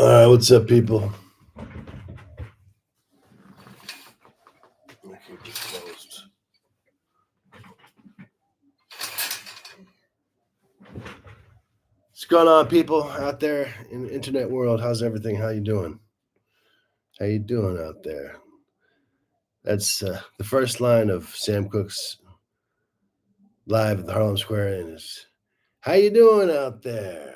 What's up, people? I keep this closed. What's going on, people out there in the internet world? How's everything? How you doing? How you doing out there? That's the first line of Sam Cooke's live at the Harlem Square Inn is, "How you doing out there?"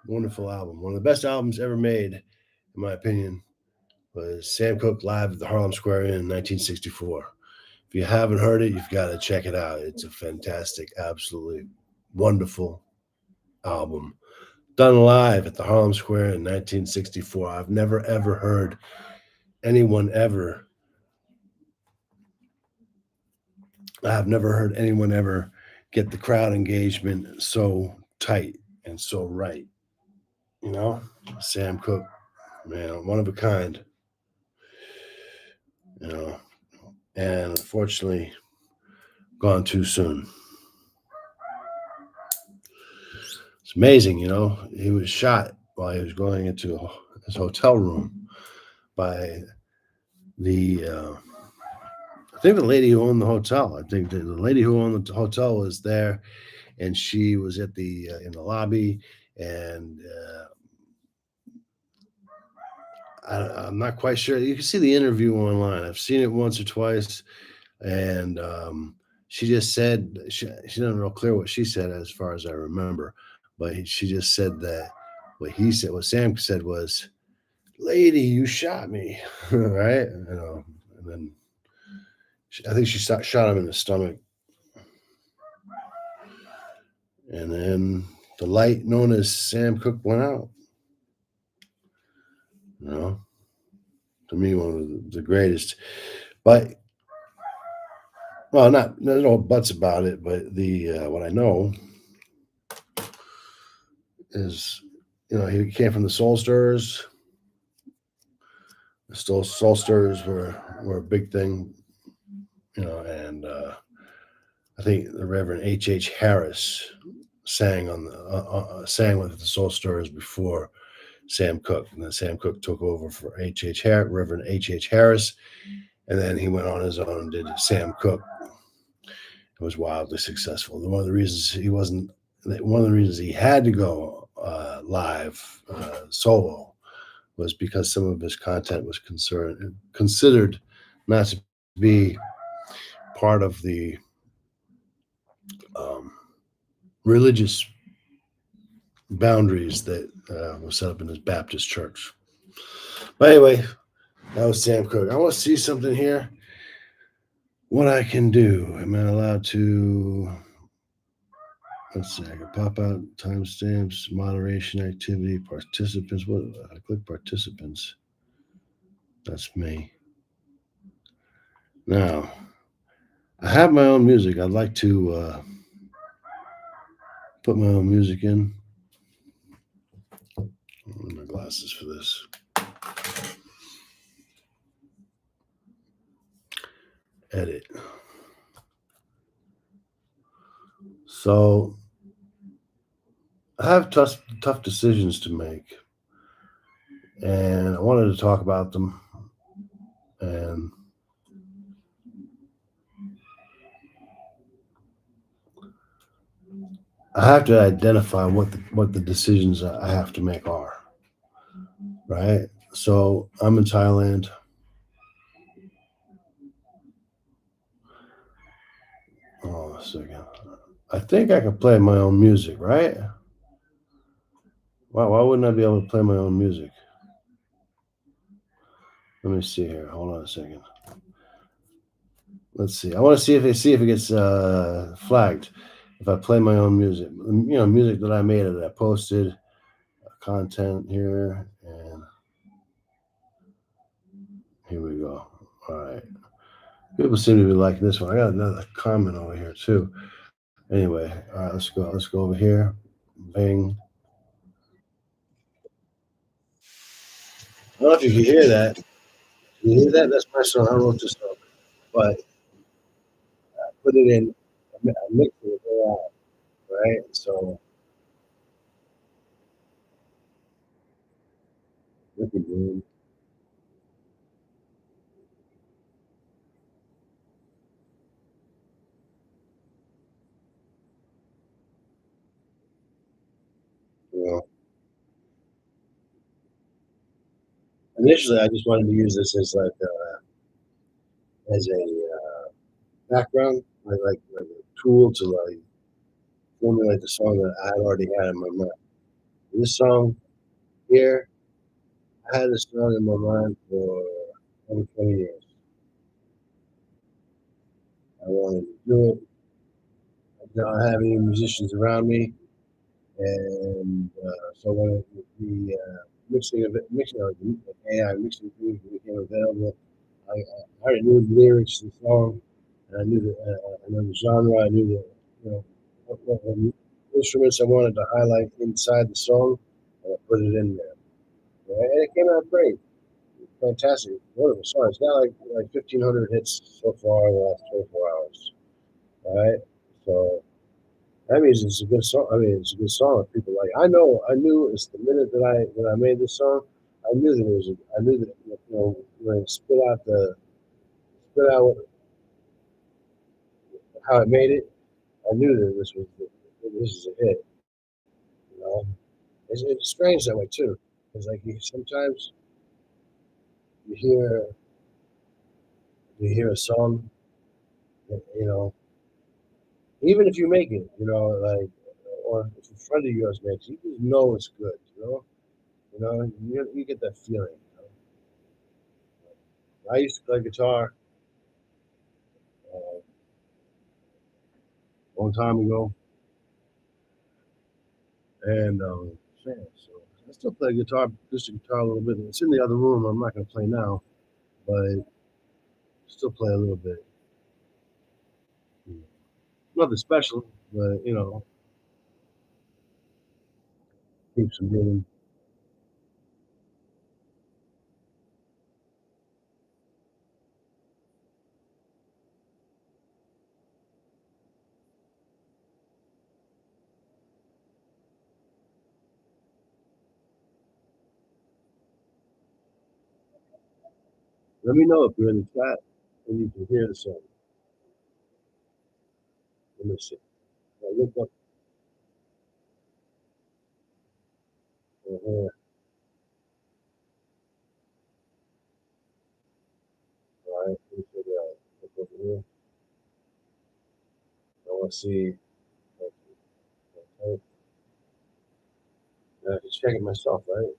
Wonderful album, one of the best albums ever made, in my opinion, was Sam Cooke live at the Harlem Square Inn in 1964. If you haven't heard it, you've got to check it out. It's a fantastic, absolutely wonderful album done live at the Harlem Square in 1964. I've never ever heard anyone ever. I've never heard anyone ever get the crowd engagement so tight and so right. You know, Sam Cooke, man, one of a kind. You know, and unfortunately, gone too soon. It's amazing, you know. He was shot while he was going into his hotel room by the I think the lady who owned the hotel. I think the lady who owned the hotel was there, and she was at the in the lobby, and I'm not quite sure. You can see the interview online. I've seen it once or twice, and she just said she didn't real clear what she said as far as I remember, but she just said that what Sam said was, "Lady, you shot me," right? You know, and then I think she shot him in the stomach. And then the light known as Sam Cooke went out. You know, to me, one of the greatest. But well, not there's no buts about it. But the what I know is, you know, he came from the Soul Stirrers. The Soul Stirrers were a big thing, you know, and I think the Reverend H. Harris sang on the sang with the Soul Stirrers before Sam Cooke, and then Sam Cooke took over for Reverend H. Harris, and then he went on his own and did Sam Cooke. It was wildly successful. One of the reasons he had to go live solo was because some of his content was considered not to be part of the religious boundaries that were set up in his Baptist church. But anyway, that was Sam Cooke. I want to see something here. What I can do? Am I allowed to? Let's see. I can pop out timestamps, moderation activity, participants. What? I click participants. That's me. Now, I have my own music. I'd like to put my own music in. I need my glasses for this. Edit. So I have tough decisions to make, and I wanted to talk about them. And I have to identify what the decisions I have to make are. Right. So I'm in Thailand. Oh, a second. I think I can play my own music, right? Why wouldn't I be able to play my own music? Let me see here. Hold on a second. Let's see. I want to see if it gets flagged if I play my own music. You know, music that I made that I posted, content here, and here we go. All right. People seem to be liking this one. I got another comment over here too. Anyway, all right, let's go. Let's go over here. Bing. I don't know if you can hear that. Can you hear that? That's my song. I wrote this song, but I put it in. I mixed it, with AI, right? So Mhm. You know, initially, I just wanted to use this as like as a background, like a tool to like formulate the song that I had already had in my mind. This song here, I had this song in my mind for over 20 years. I wanted to do it. I don't have any musicians around me, and so when the mixing of it, mixing of the AI mixing things became available, I already knew the lyrics to the song, and I knew I knew the genre, I knew the what instruments I wanted to highlight inside the song, and I put it in there. Right? And it came out great, fantastic, wonderful song. It's got like 1,500 hits so far in the last 24 hours. All right, so that means it's a good song. I mean, it's a good song that people like. I knew it's the minute that I made this song, I knew that it was. I knew that when it spit out how it made it, I knew that this is a hit. You know, it's strange that way too. It's like sometimes you hear you hear a song, that, even if you make it, like or if a friend of yours makes it, you just know it's good. You get that feeling. I used to play guitar a long time ago, and yeah, so I still play guitar, acoustic guitar a little bit. It's in the other room. I'm not going to play now, but still play a little bit. Nothing special, but keeps them moving. Let me know if you're in the chat and you can hear the song. Let me see. I look up here. All right, let me figure out. Look over here. I want to see. Okay, I can check it myself, right?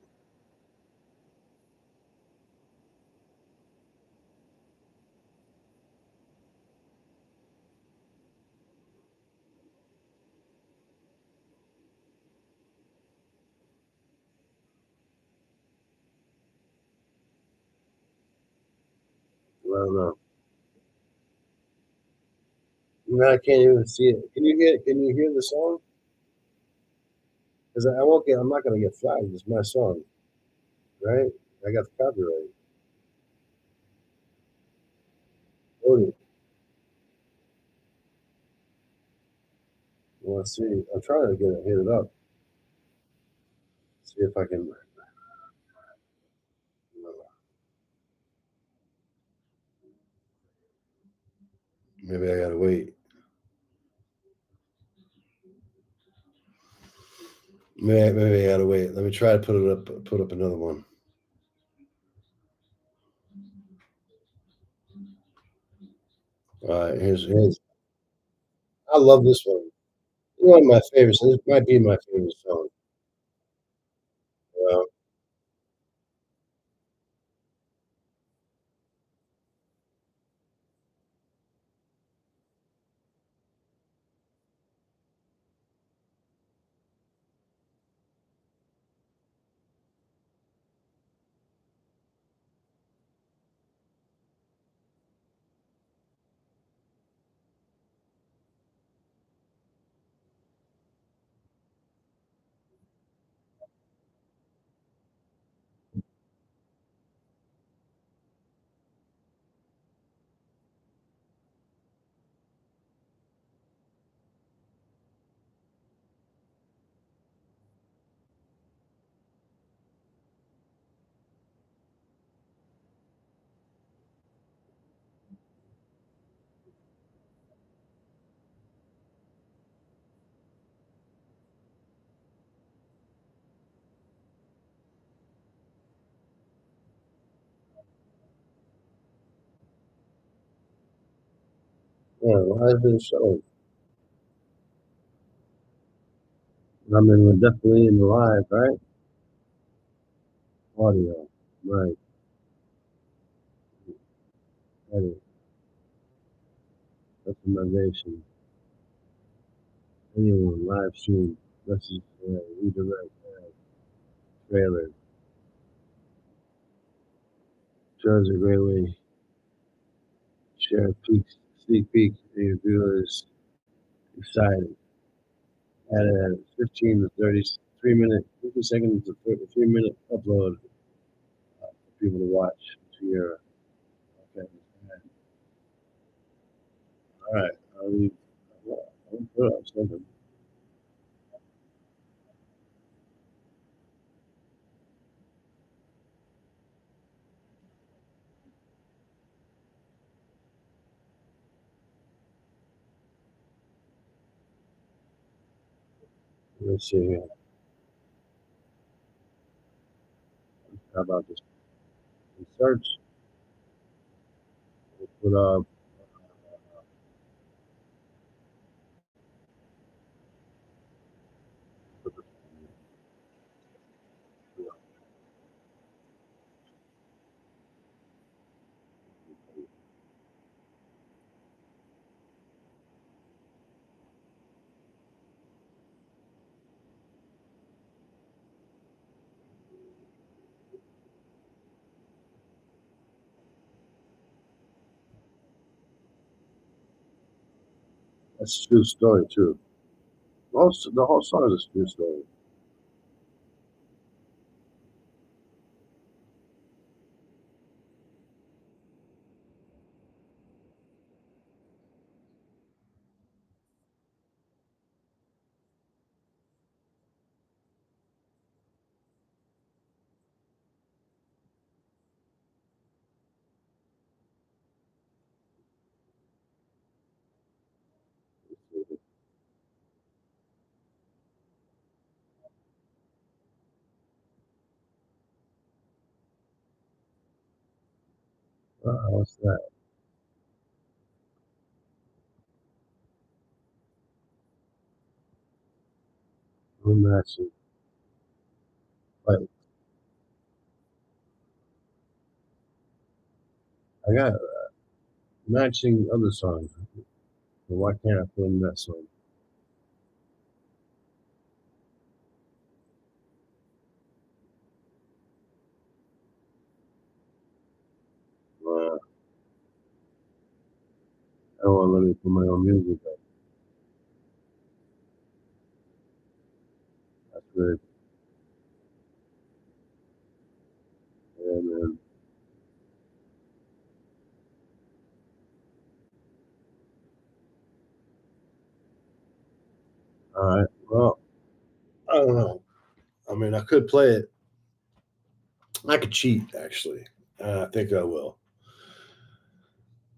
I don't know. No, I can't even see it. Can you hear? Can you hear the song? Because I won't get. I'm not going to get flagged. It's my song, right? I got the copyright. Odie, let's see. I'm trying to get it hit it up. See if I can. Maybe I gotta wait. Maybe I gotta wait. Let me try to put it up. Put up another one. All right. Here's. I love this one. One of my favorites. This might be my favorite song. Uh, Yeah, live in shows. I mean, we're definitely in the live, right? Audio, right? Edit, customization, anyone, live stream, message, redirect, trailer. Shows a great way. Share peaks, sneak peek, your viewers excited. Add a 15 to 33 minute, 50 seconds to 3 minute upload for people to watch to your. Okay. All right. I'll put up something. Let's see here. How about this? Search. We'll put up. That's a true story too. The whole song is a true story. What's that? Matching. Like I got matching other songs. But why can't I put in that song? Uh, I don't want to let me put my own music up. That's weird. Yeah, man. All right. Well, I don't know. I mean, I could play it. I could cheat, actually. I think I will.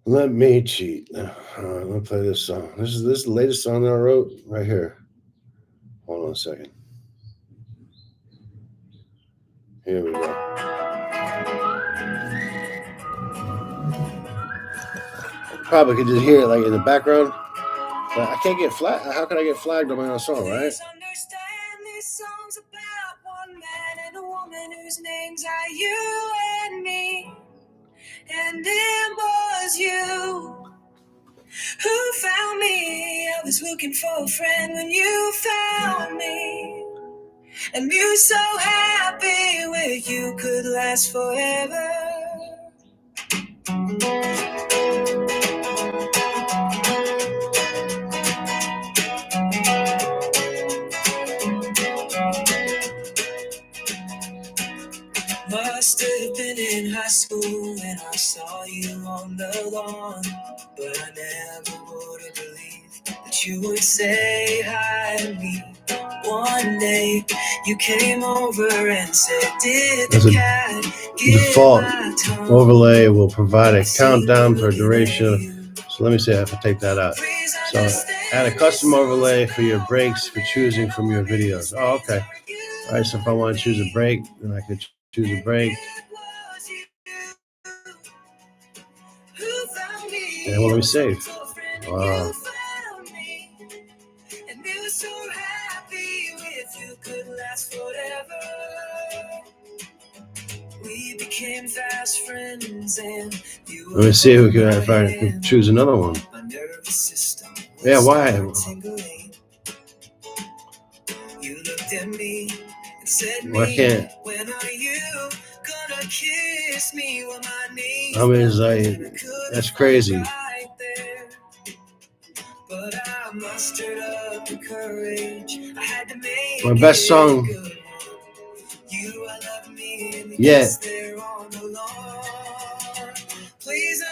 Let me cheat. Let me play this song. This is the latest song that I wrote right here. Hold on a second. Here we go. Probably could just hear it like in the background. But I can't get flagged. How can I get flagged on my own song, right? These songs about one man and a woman whose names are you and me. And it was you who found me. I was looking for a friend when you found me. And you so happy with you could last forever. Must have been in high school when I saw you on the lawn. But I never would have believed that you would say hi to me. One day you came over and said, did the cat default overlay will provide a countdown for duration. So let me see if I take that out. So add a custom overlay for your breaks for choosing from your videos. Oh, okay. All right, so if I want to choose a break, then I could choose a break. And let me save. Wow. And we were so happy with you could last forever. We became fast friends and you Let me see if I can choose another one. my nervous system. Yeah, why? Tingling. You looked at me and said, Why can't? when are you gonna kiss me with my knees? I mean, it's like, that's crazy. Right there. But I mustered up the courage. I had to make My best song you love me yet. Please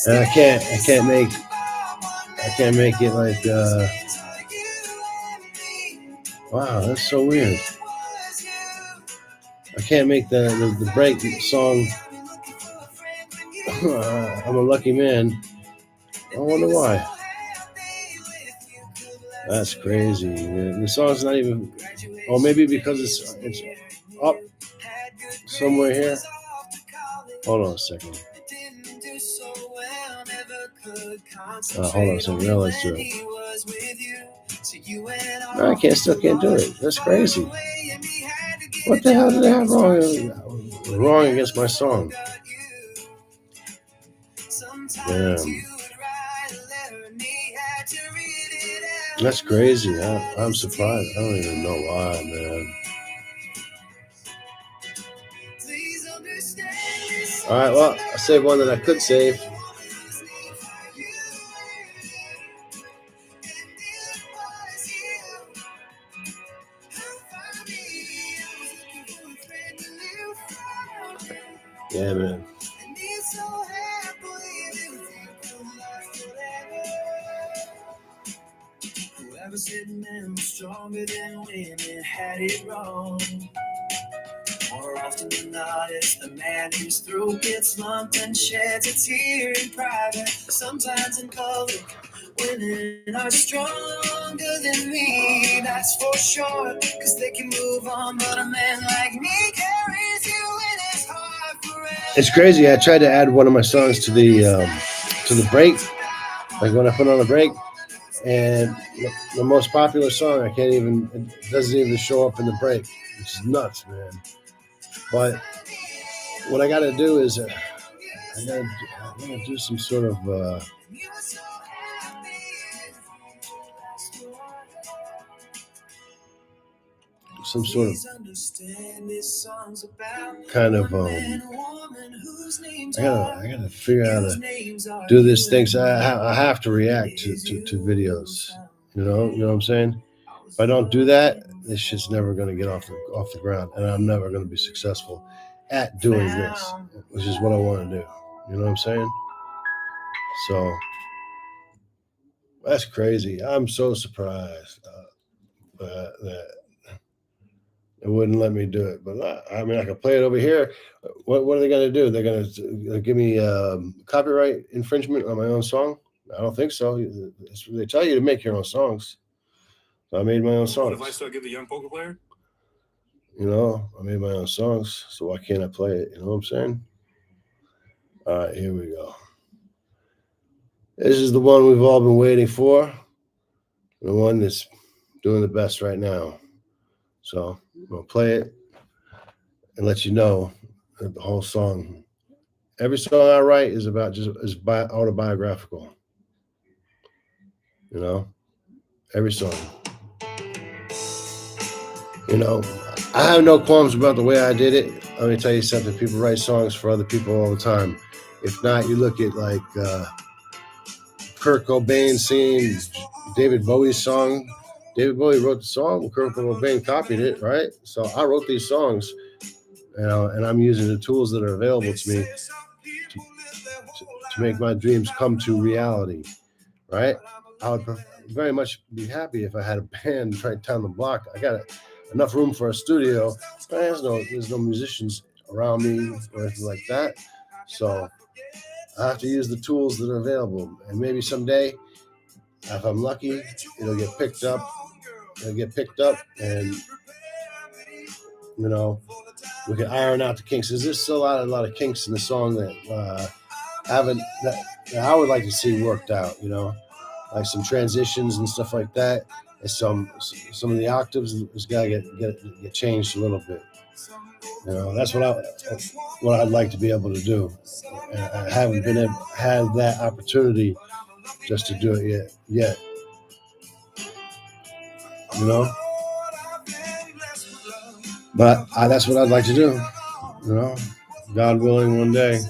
And I can't make it like wow, that's so weird. I can't make the break song I'm a lucky man. I wonder why. That's crazy. The song's not even, or maybe because it's up somewhere here. Hold on a second. Hold on a second. Now let's do it. No, I still can't do it. That's crazy. What the hell did I have wrong against my song? Damn. That's crazy. I'm surprised. I don't even know why, man. All right, well, I saved one that I could save. Yeah, man. Whoever said men were stronger than women had it wrong. More often than not, it's the man whose throat gets lumped and sheds a tear in private. Sometimes in public, women are stronger than me, that's for sure. Cause they can move on, but a man like me carries you in his heart forever. It's crazy. I tried to add one of my songs to the break, like when I put on a break. And the most popular song, it doesn't even show up in the break, which is nuts, man. But what I got to do is I got to do some sort of kind of I gotta figure out how to do this thing. So I have to react to videos. You know what I'm saying? If I don't do that, this shit's never gonna get off the ground, and I'm never gonna be successful at doing this, which is what I want to do. You know what I'm saying? So that's crazy. I'm so surprised that it wouldn't let me do it. But I mean, I can play it over here. What are they going to do? They're going to give me copyright infringement on my own song? I don't think so. They tell you to make your own songs. So I made my own songs. What if I still give the young poker player? You know, I made my own songs. So why can't I play it? You know what I'm saying? All right, here we go. This is the one we've all been waiting for. The one that's doing the best right now. So I'm going to play it and let you know that the whole song, every song I write is autobiographical. You know, every song. You know, I have no qualms about the way I did it. Let me tell you something. People write songs for other people all the time. If not, you look at like Kurt Cobain singing David Bowie's song. David Bowie wrote the song, Kurt Cobain copied it, right? So I wrote these songs, you know, and I'm using the tools that are available to me to make my dreams come to reality, right? I would very much be happy if I had a band right down the block. I got enough room for a studio, but there's no musicians around me or anything like that. So I have to use the tools that are available, and maybe someday, if I'm lucky, it'll get picked up. And you know, we can iron out the kinks. There's still a lot of kinks in the song that I would like to see worked out. You know, like some transitions and stuff like that. And some of the octaves has got to get changed a little bit. That's what I'd like to be able to do. I haven't had that opportunity just to do it yet. But that's what I'd like to do. God willing, one day.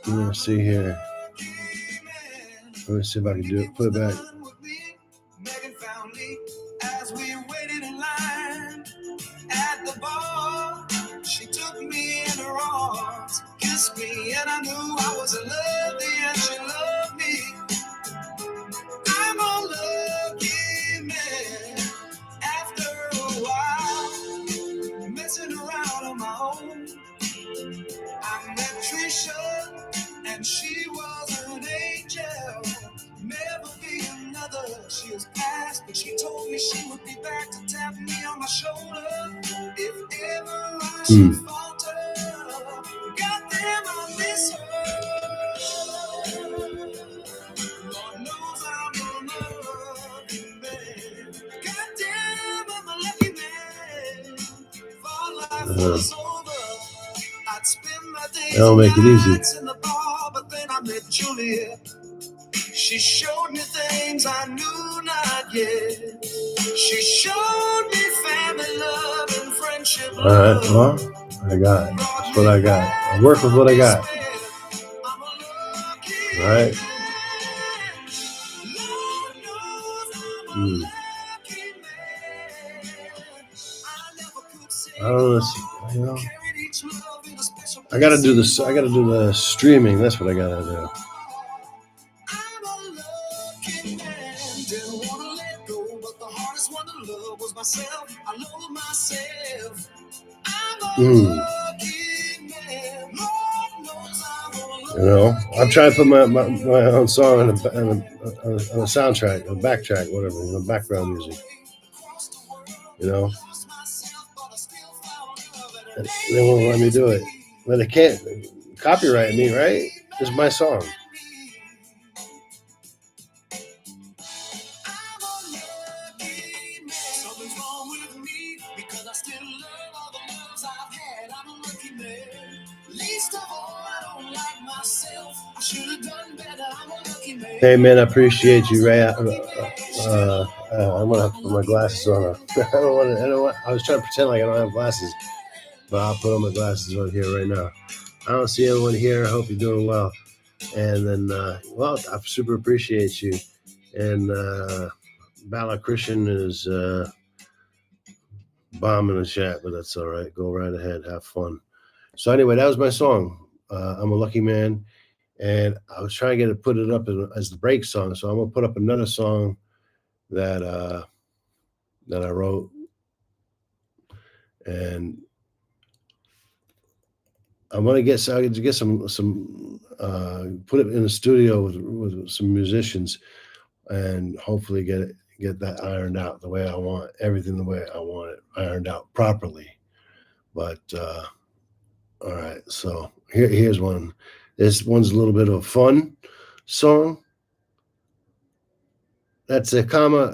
Let me see here. Let me see if I can do it. Put it back. Megan found me as we waited in line at the bar. She took me in her arms, kissed me, and I knew I was in love. And she loved me. I'm a lucky man. After a while, messing around on my own, I met Trisha, and she was an angel. Never be another. She was past, but she told me she would be back to tap me on my shoulder if ever I should falter. Goddamn, I miss her. Lord knows I'm a lucky man. Goddamn, I'm a lucky man. For life was over, I'd spend my days That'll make it easy. in the bar, but then I met Julia. She showed me things I knew not yet. She showed me family love and friendship. All right, well, I got it. That's what I got. I work with what I got. All right. I don't know. I gotta do this. I gotta do the streaming. That's what I gotta do. I'm trying to put my own song on a soundtrack, a backtrack, whatever, background music. They won't let me do it. But they can't copyright me, right? It's my song. Hey man, I appreciate you, Ray. I'm gonna have to put my glasses on. I was trying to pretend like I don't have glasses, but I'll put on my glasses on here right now. I don't see anyone here. I hope you're doing well. And then, I super appreciate you. And Bala Christian is bombing the chat, but that's all right. Go right ahead. Have fun. So anyway, that was my song. I'm a lucky man. And I was trying to put it up as the break song. So I'm going to put up another song that I wrote. And I'm going to get some put it in the studio with some musicians and hopefully get that ironed out the way I want, everything the way I want it ironed out properly. But all right, so here's one. This one's a little bit of a fun song. That's a comma.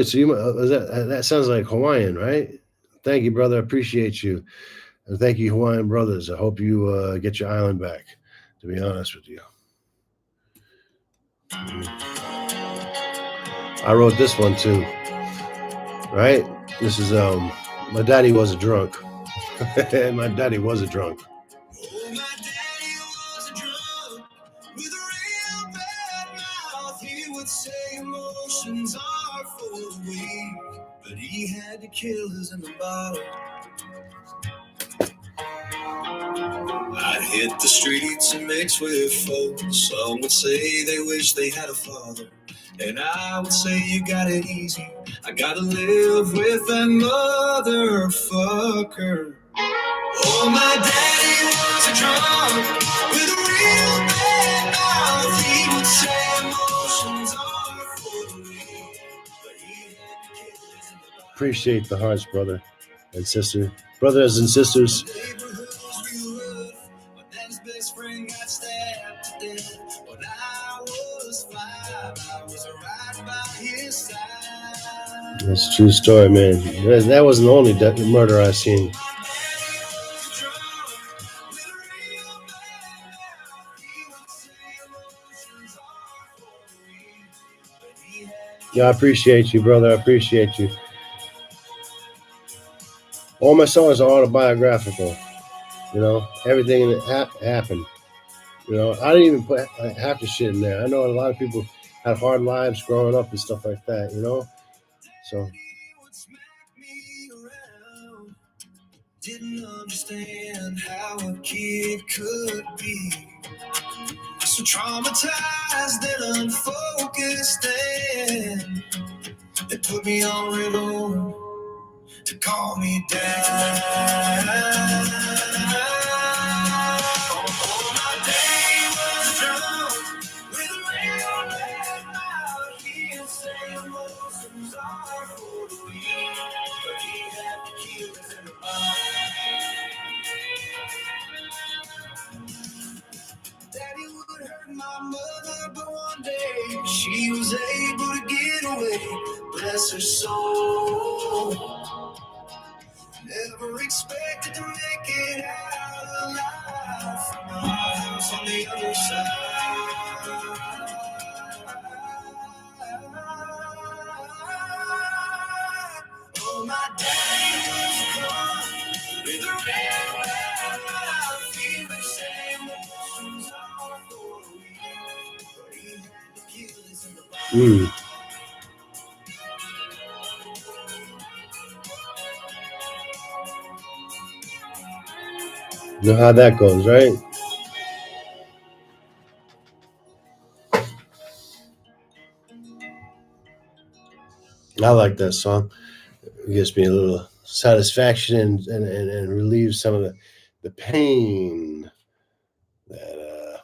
So that sounds like Hawaiian, right? Thank you, brother. I appreciate you. And thank you, Hawaiian brothers. I hope you get your island back, to be honest with you. I wrote this one too, right? This is, my daddy was a drunk. My daddy was a drunk. Emotions are for the weak, but he had to kill us in the bottle. I'd hit the streets and mix with folks. Some would say they wish they had a father, and I would say you got it easy. I gotta live with that motherfucker. Oh, my daddy was a drunk with a real bad mouth. He would say emotions are. Appreciate the hearts, brother and sister, brothers and sisters. That's a true story, man. That wasn't the only murder I seen. Yeah, I appreciate you, brother. I appreciate you. All my songs are autobiographical. You know, everything that happened. You know, I didn't even put half the shit in there. I know a lot of people had hard lives growing up and stuff like that. You know, so. Didn't understand how a kid could be so traumatized and unfocused, and they put me on rhythm to calm me down. Oh, my day was drunk with a real red mouth. He would say emotions are for the weak, but he had the keys in the mind. Daddy would hurt my mother, but one day she was able to get away. Bless her soul. Never expected to make it out alive from my house on the other side. Oh, my daddy was gone with a real bad feel the same emotions are for me, but he had to kill this in the body. You know how that goes, right? I like that song. It gives me a little satisfaction and relieves some of the pain that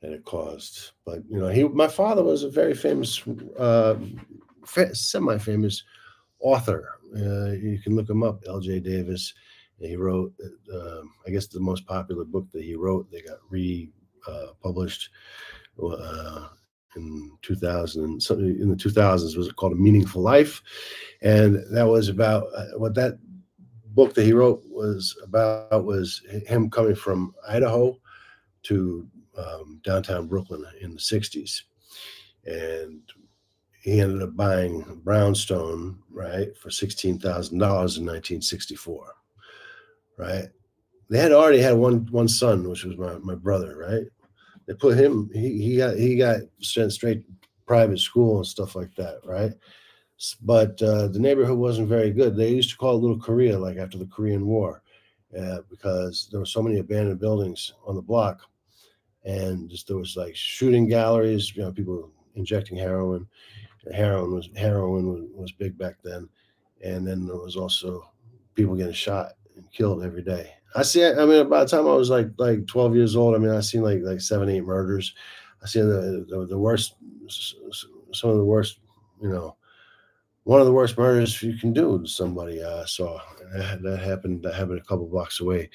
it caused. But you know, my father was a very famous, semi-famous author. You can look him up, L.J. Davis. He wrote, I guess, the most popular book that he wrote. They got republished in 2000. Something in the 2000s was called A Meaningful Life, and that was about what that book that he wrote was about was him coming from Idaho to downtown Brooklyn in the 60s. And he ended up buying brownstone, right, for $16,000 in 1964, right? They had already had one son, which was my brother, right? They put him, he got sent straight private school and stuff like that, right? But the neighborhood wasn't very good. They used to call it Little Korea, like after the Korean War, because there were so many abandoned buildings on the block, and just there was like shooting galleries, you know, people injecting heroin. Heroin was big back then, and then there was also people getting shot and killed every day. I mean, by the time I was like 12 years old, I mean, I seen like 7, 8 murders. I seen the worst, some of the worst, you know, one of the worst murders you can do to somebody. I saw that happened. That happened a couple blocks away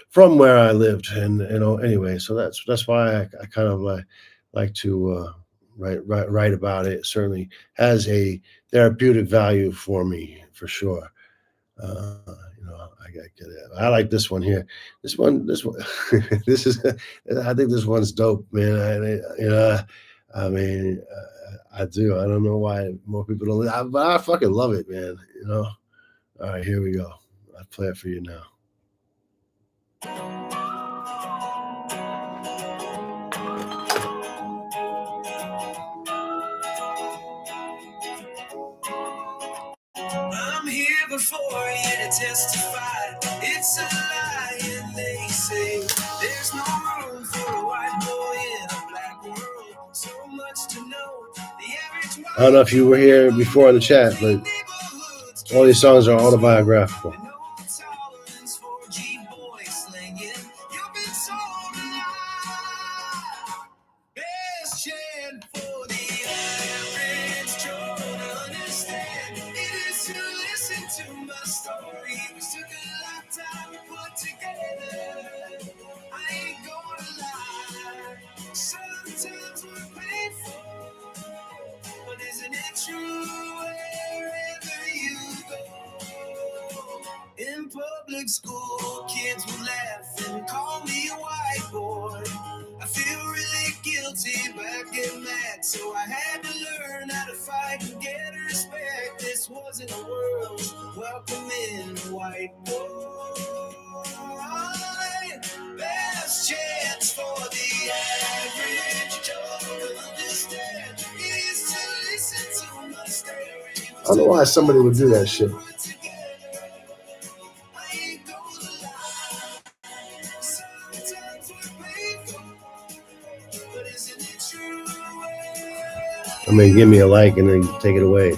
from where I lived, and you know, anyway, so that's why I kind of like to write about it. It certainly has a therapeutic value for me, for sure. You know, I like this one here. This one, this is. I think this one's dope, man. You know, I mean, I do. I don't know why more people don't, but I fucking love it, man. You know. All right, here we go. I'll play it for you now. I'm here before you to testify. It's a lie, and they say there's no room for a white boy in a black world. So much to know. I don't know if you were here before in the chat, but all these songs are autobiographical. Sometimes we're painful, but isn't it true? public school, kids would laugh and call me a white boy. I feel really guilty, but I get mad, so I had to learn how to fight and get respect. This wasn't a world welcoming white boy. Best chance for the average Joe to understand is to listen to my story. I don't know why somebody would do that shit. I mean, give me a like and then take it away.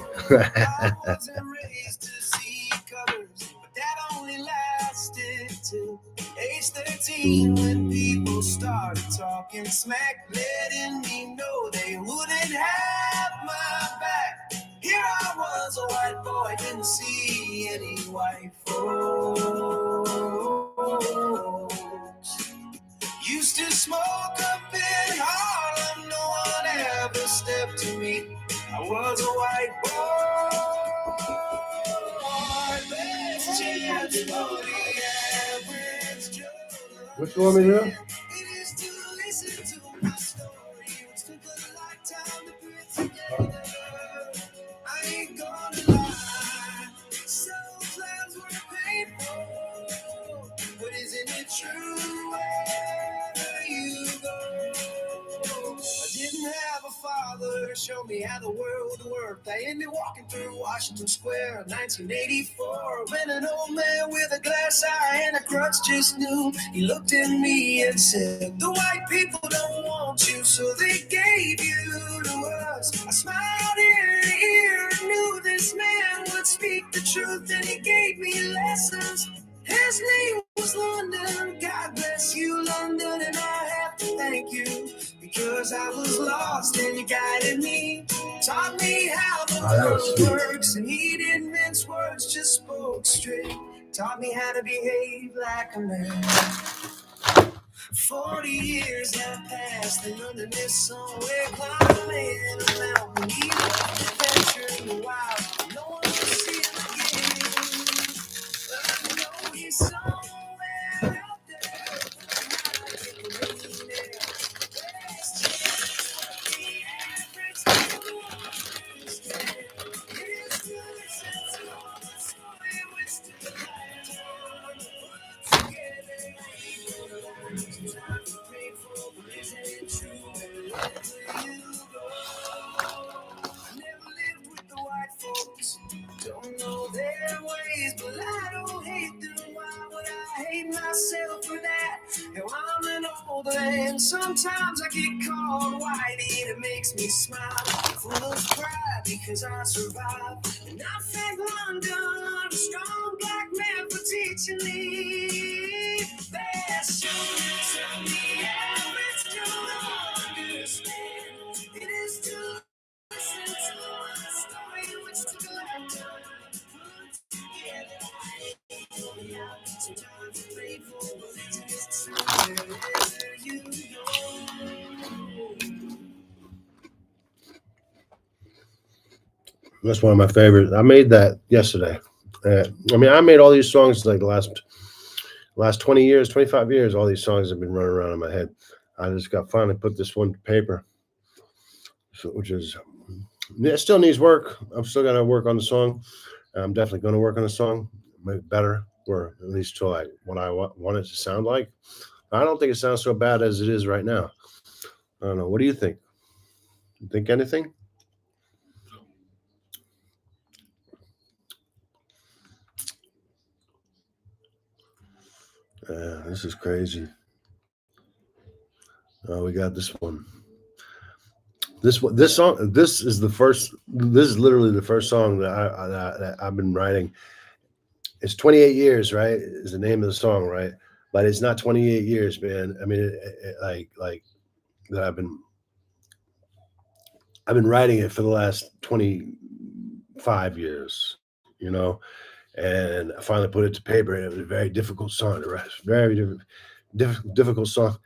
Age 13 when people started talking smack, letting me know they wouldn't have my back. Here I was, a white boy, didn't see any white folks. Used to smoke up in Harlem, no one ever stepped to me. I was a white boy. Best chance for the average Joe. What you want me to do? It is to listen to my story, which took a lifetime to put together. I ain't gonna lie, some plans were painful, but isn't it true wherever you go? I didn't have a father show me how the world worked. I ended walking through Washington Square in 1984 when an old man with a glass eye and a crutch just knew. He looked at me and said, the white people don't want you, so they gave you to us. I smiled ear to ear and knew this man would speak the truth, and he gave me lessons. His name was London. God bless you, London, and I have to thank you because I was lost and you guided me. Taught me how the world works, and he didn't mince words, just spoke straight. Taught me how to behave like a man. 40 years have passed, and under this song we're climbing a mountain. He was an adventure in the wild. No one will see him again. But I know he's somewhere out there. Best chance for the average Joe. It is to listen to my story, which took a lifetime to put together. Time to pray for, but isn't it true wherever you go? I never lived with the white folks, don't know their ways, but I don't hate them. Why would I hate myself for that? Now I'm an old man, sometimes I get called whitey, and it makes me smile. Full of pride because I survived, and I thank London, a strong black man, for teaching me. Best chance of the average Joe to understand. It is to listen to my story, which took a lifetime to put together. Sometimes I'm grateful, but it's just wherever you go. That's one of my favorites. I made that yesterday. I mean, I made all these songs like the last 20 years, 25 years. All these songs have been running around in my head. I just got finally put this one to paper, which is, it still needs work. I'm still going to work on the song. I'm definitely going to work on the song, make it better, or at least to like what I want it to sound like. I don't think it sounds so bad as it is right now. I don't know. What do you think? You think anything? This is crazy. We got this one. This song. This is literally the first song that I've been writing. It's 28 years, right? Is the name of the song, right? But it's not 28 years, man. I mean, like that I've been writing it for the last 25 years, you know. And I finally put it to paper, and it was a very difficult song to write. Very difficult song.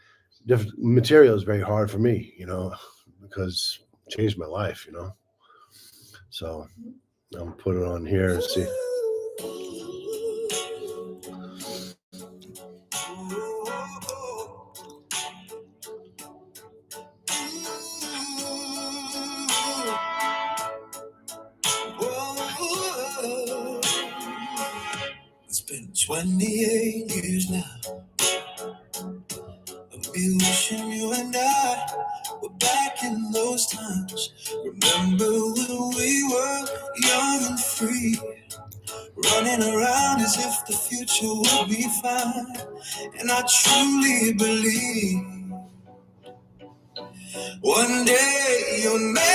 Material is very hard for me, you know, because it changed my life, you know. So I'm gonna put it on here and see. 28 years now of me wishing you and I were back in those times. Remember when we were young and free, running around as if the future would be fine. And I truly believe one day you'll marry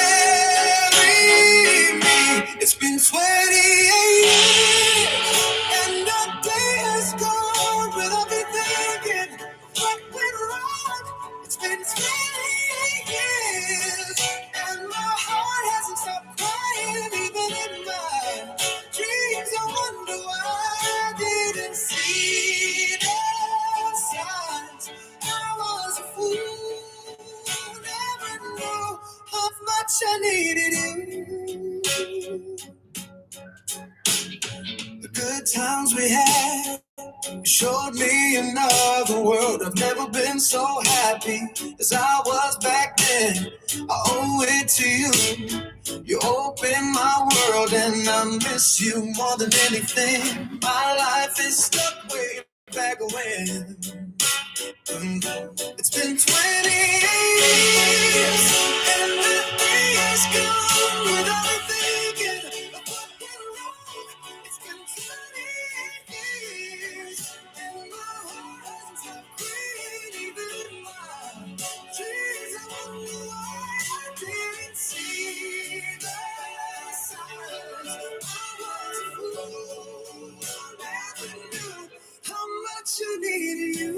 me. It's been 28 years, and a day has gone without me thinking what went wrong. It's been 28 years, and my heart hasn't stopped crying, even in my dreams. I wonder why I didn't see the signs. I was a fool. Never knew how much I needed you. The good times we had showed me another world. I've never been so happy as I was back then. I owe it to you. You opened my world, and I miss you more than anything. My life is stuck way back when. It's been 28 years, and the day is gone without me thinking of what went wrong. It's been 28 years, and my heart hasn't stopped beating, even in my dreams. I wonder why I didn't see the signs. I was a fool, never knew how much I needed you.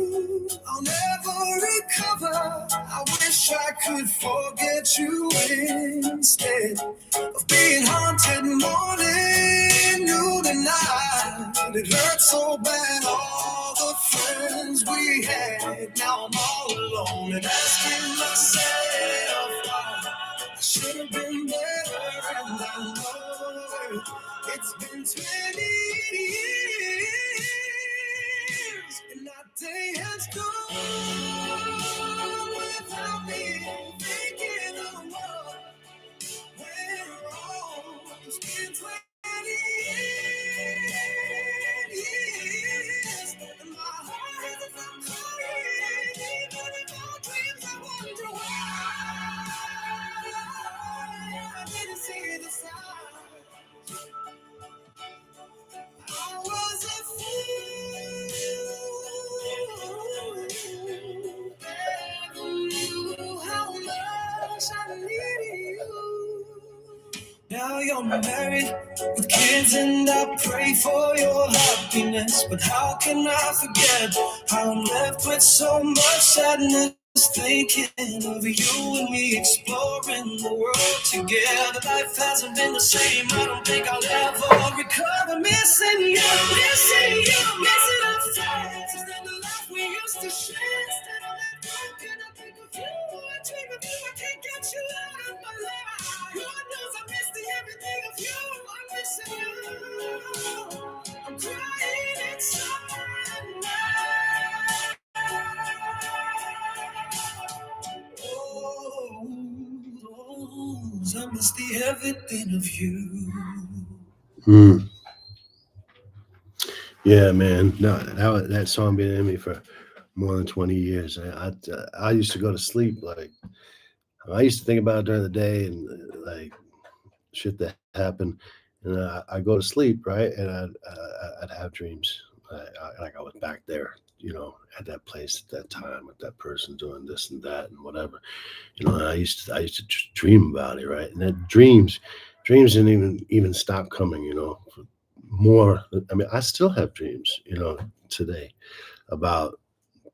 I'll never recover. I wish I could forget you instead of being haunted morning, noon, and night. It hurt so bad, all the friends we had. Now I'm all alone and asking myself why I should have been better, and I know it's been 20 years. And that day has gone without me thinking of what went wrong. It's been 20 years, and my heart hasn't stopped crying. Even in my dreams, I wonder why I didn't see the sign. I was a fool, never knew how much I needed you. Now you're married with kids, and I pray for your happiness. But how can I forget how I'm left with so much sadness? Thinking of you and me exploring the world together. Life hasn't been the same. I don't think I'll ever recover. Missing you, missing us times. Instead of life we used to share. Instead of that broken, I think of you. I dream of you. I can't get you out of my life. God knows I miss the everything of you. I'm missing you. I'm crying inside now. I miss the everything of you. Yeah, man. No, that song been in me for more than 20 years. I used to go to sleep like I used to think about it during the day and like shit that happened, and I go to sleep, right, and I'd have dreams like I was back there, at that place at that time with that person doing this and that and whatever, and I used to dream about it, right, and that dreams didn't even stop coming, for more. I mean, I still have dreams, today about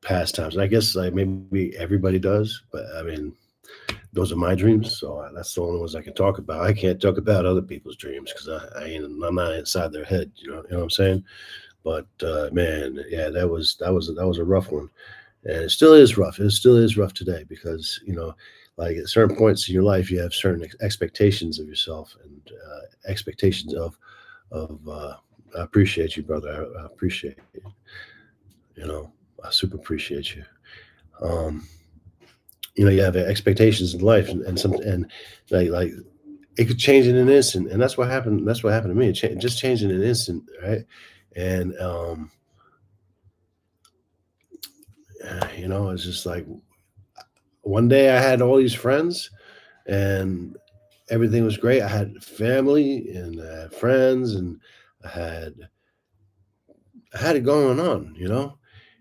past times. And I guess like maybe everybody does, but I mean, those are my dreams, so that's the only ones I can talk about. I can't talk about other people's dreams because I'm not inside their head. You know what I'm saying? But man, yeah, that was a rough one, and it still is rough. It still is rough today because like at certain points in your life, you have certain expectations of yourself and expectations of. I appreciate you, brother. I appreciate it. I super appreciate you. You have expectations in life, and like it could change in an instant, and that's what happened. That's what happened to me. It just changed in an instant, right? And you know, it's just like one day I had all these friends and everything was great. I had family and I had friends and I had I had it going on, you know.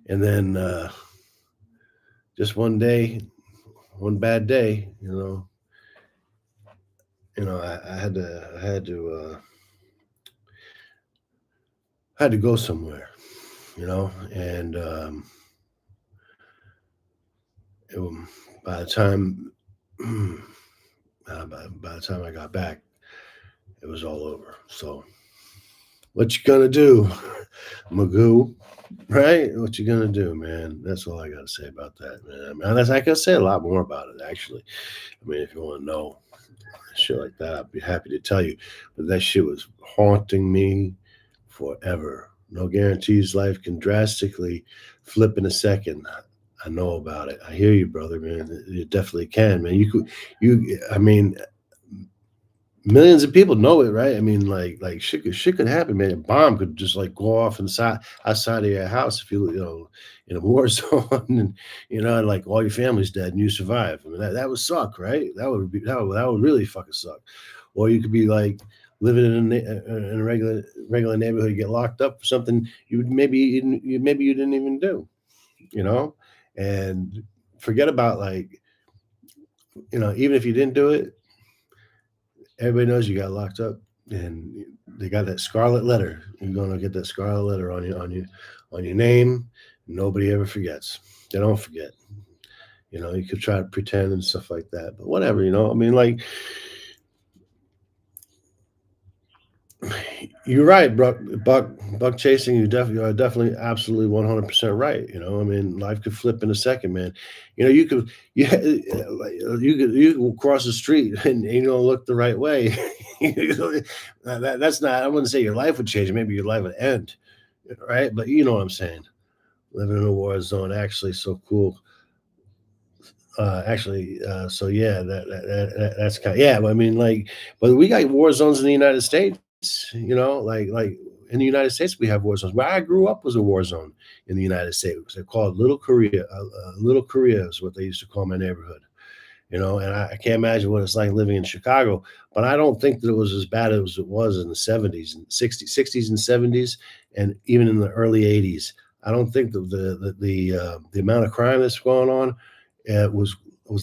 And then just one day, one bad day, I had to go somewhere, and it, by the time by the time I got back, it was all over. So, what you gonna do, Magoo? Right? What you gonna do, man? That's all I gotta say about that, man. I can say a lot more about it, actually. I mean, if you want to know shit like that, I'd be happy to tell you. But that shit was haunting me forever. No guarantees life can drastically flip in a second. I know about it. I hear you, brother, man. You definitely can, man. I mean, millions of people know it, right? I mean, like shit could happen, man. A bomb could just like go off outside of your house if you in a war zone, and and like all your family's dead and you survive. I mean, that would suck, right? That would really fucking suck. Or you could be like living in a regular neighborhood, you get locked up for something maybe you didn't even do, you know, and forget about like even if you didn't do it, everybody knows you got locked up, and they got that scarlet letter. You're gonna get that scarlet letter on your name. Nobody ever forgets. They don't forget. You could try to pretend and stuff like that, but whatever. I mean, like, you're right, Buck chasing. You are definitely absolutely 100% right. I mean, life could flip in a second, man. You could cross the street and you don't look the right way. That's not. I wouldn't say your life would change. Maybe your life would end, right? But you know what I'm saying. Living in a war zone actually so cool. So yeah, that's kind of, yeah. But I mean, like, but we got war zones in the United States. Like in the United States, we have war zones. Where I grew up was a war zone in the United States. They're called Little Korea. Little Korea is what they used to call my neighborhood. And I can't imagine what it's like living in Chicago. But I don't think that it was as bad as it was in the 70s and 60s and 70s, and even in the early 80s. I don't think that the amount of crime that's going on was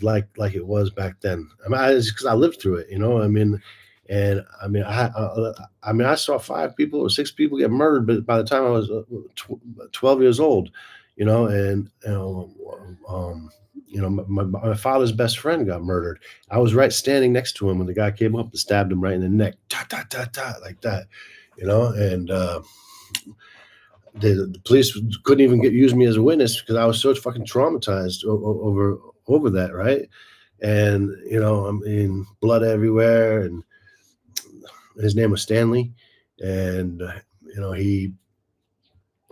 like it was back then. I mean, it's because I lived through it. I mean, and I mean, I saw 5 people or 6 people get murdered, but by the time I was 12 years old, and my father's best friend got murdered. I was right standing next to him when the guy came up and stabbed him right in the neck, ta ta ta ta, like that, and the police couldn't even use me as a witness because I was so fucking traumatized over that, right? And I mean, blood everywhere, and his name was Stanley, and he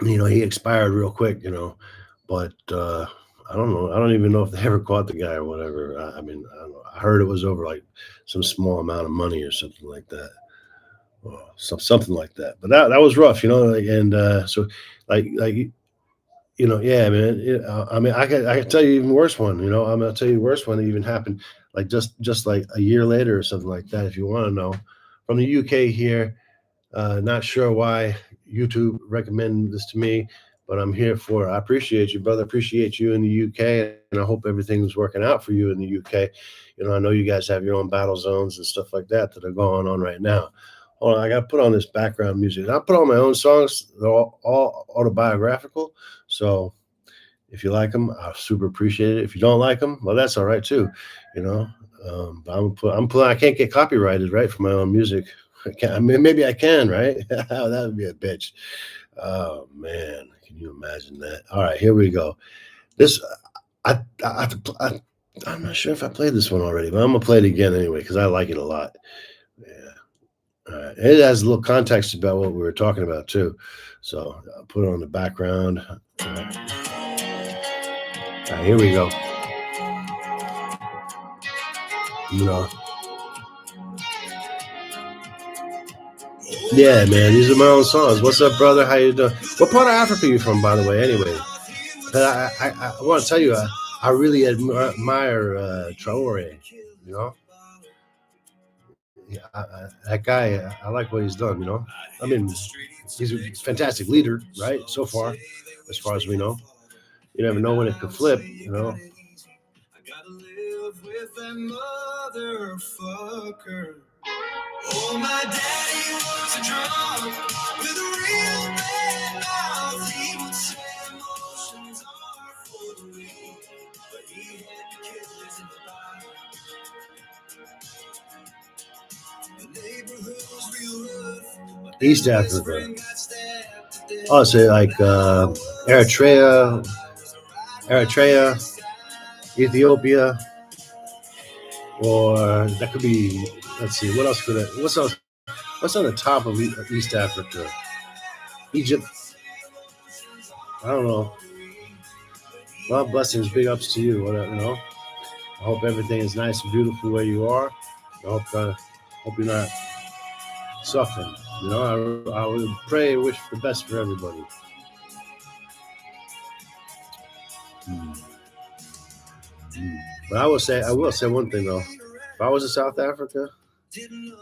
expired real quick, but I don't know. I don't even know if they ever caught the guy or whatever. I mean, I don't know. I heard it was over like some small amount of money or something like that. Something like that. But that was rough, and so like yeah, man. I mean, I can tell you even worse one. I'm gonna tell you worse one that even happened like just like a year later or something like that. If you want to know, from the UK here. Not sure why YouTube recommended this to me, but I'm here for it. I appreciate you, brother. Appreciate you in the UK, and I hope everything's working out for you in the UK. I know you guys have your own battle zones and stuff like that are going on right now. Hold on, I got to put on this background music. I put on my own songs. They're all autobiographical. So if you like them, I super appreciate it. If you don't like them, well, that's all right too. But I can't get copyrighted, right, for my own music. I mean, maybe I can, right? That would be a bitch. Oh man, can you imagine that? All right, here we go. This I'm not sure if I played this one already, but I'm gonna play it again anyway because I like it a lot. Yeah. All right. It has a little context about what we were talking about too. So I'll put it on the background. All right, here we go. Yeah, man, these are my own songs. What's up, brother? How you doing? What part of Africa are you from, by the way? Anyway, But I want to tell you, I really admire Traore. You know, yeah, that guy, I like what he's done. You know, I mean, he's a fantastic leader, right? So far, as far as we know, you never know when it could flip. You know, I gotta live with that motherfucker. Oh, my daddy was a drunk with a real bad mouth. He would say emotions are for the weak, but he had the killers in the body. The neighborhood was real rough. East Africa. Oh, say like Eritrea, Ethiopia, or that could be. Let's see, what else could it? What's on the top of East Africa? Egypt. I don't know. Well, blessings, big ups to you. Whatever, you know. I hope everything is nice and beautiful where you are. I hope you're not suffering. You know, I would pray, wish the best for everybody. But I will say one thing though. If I was in South Africa,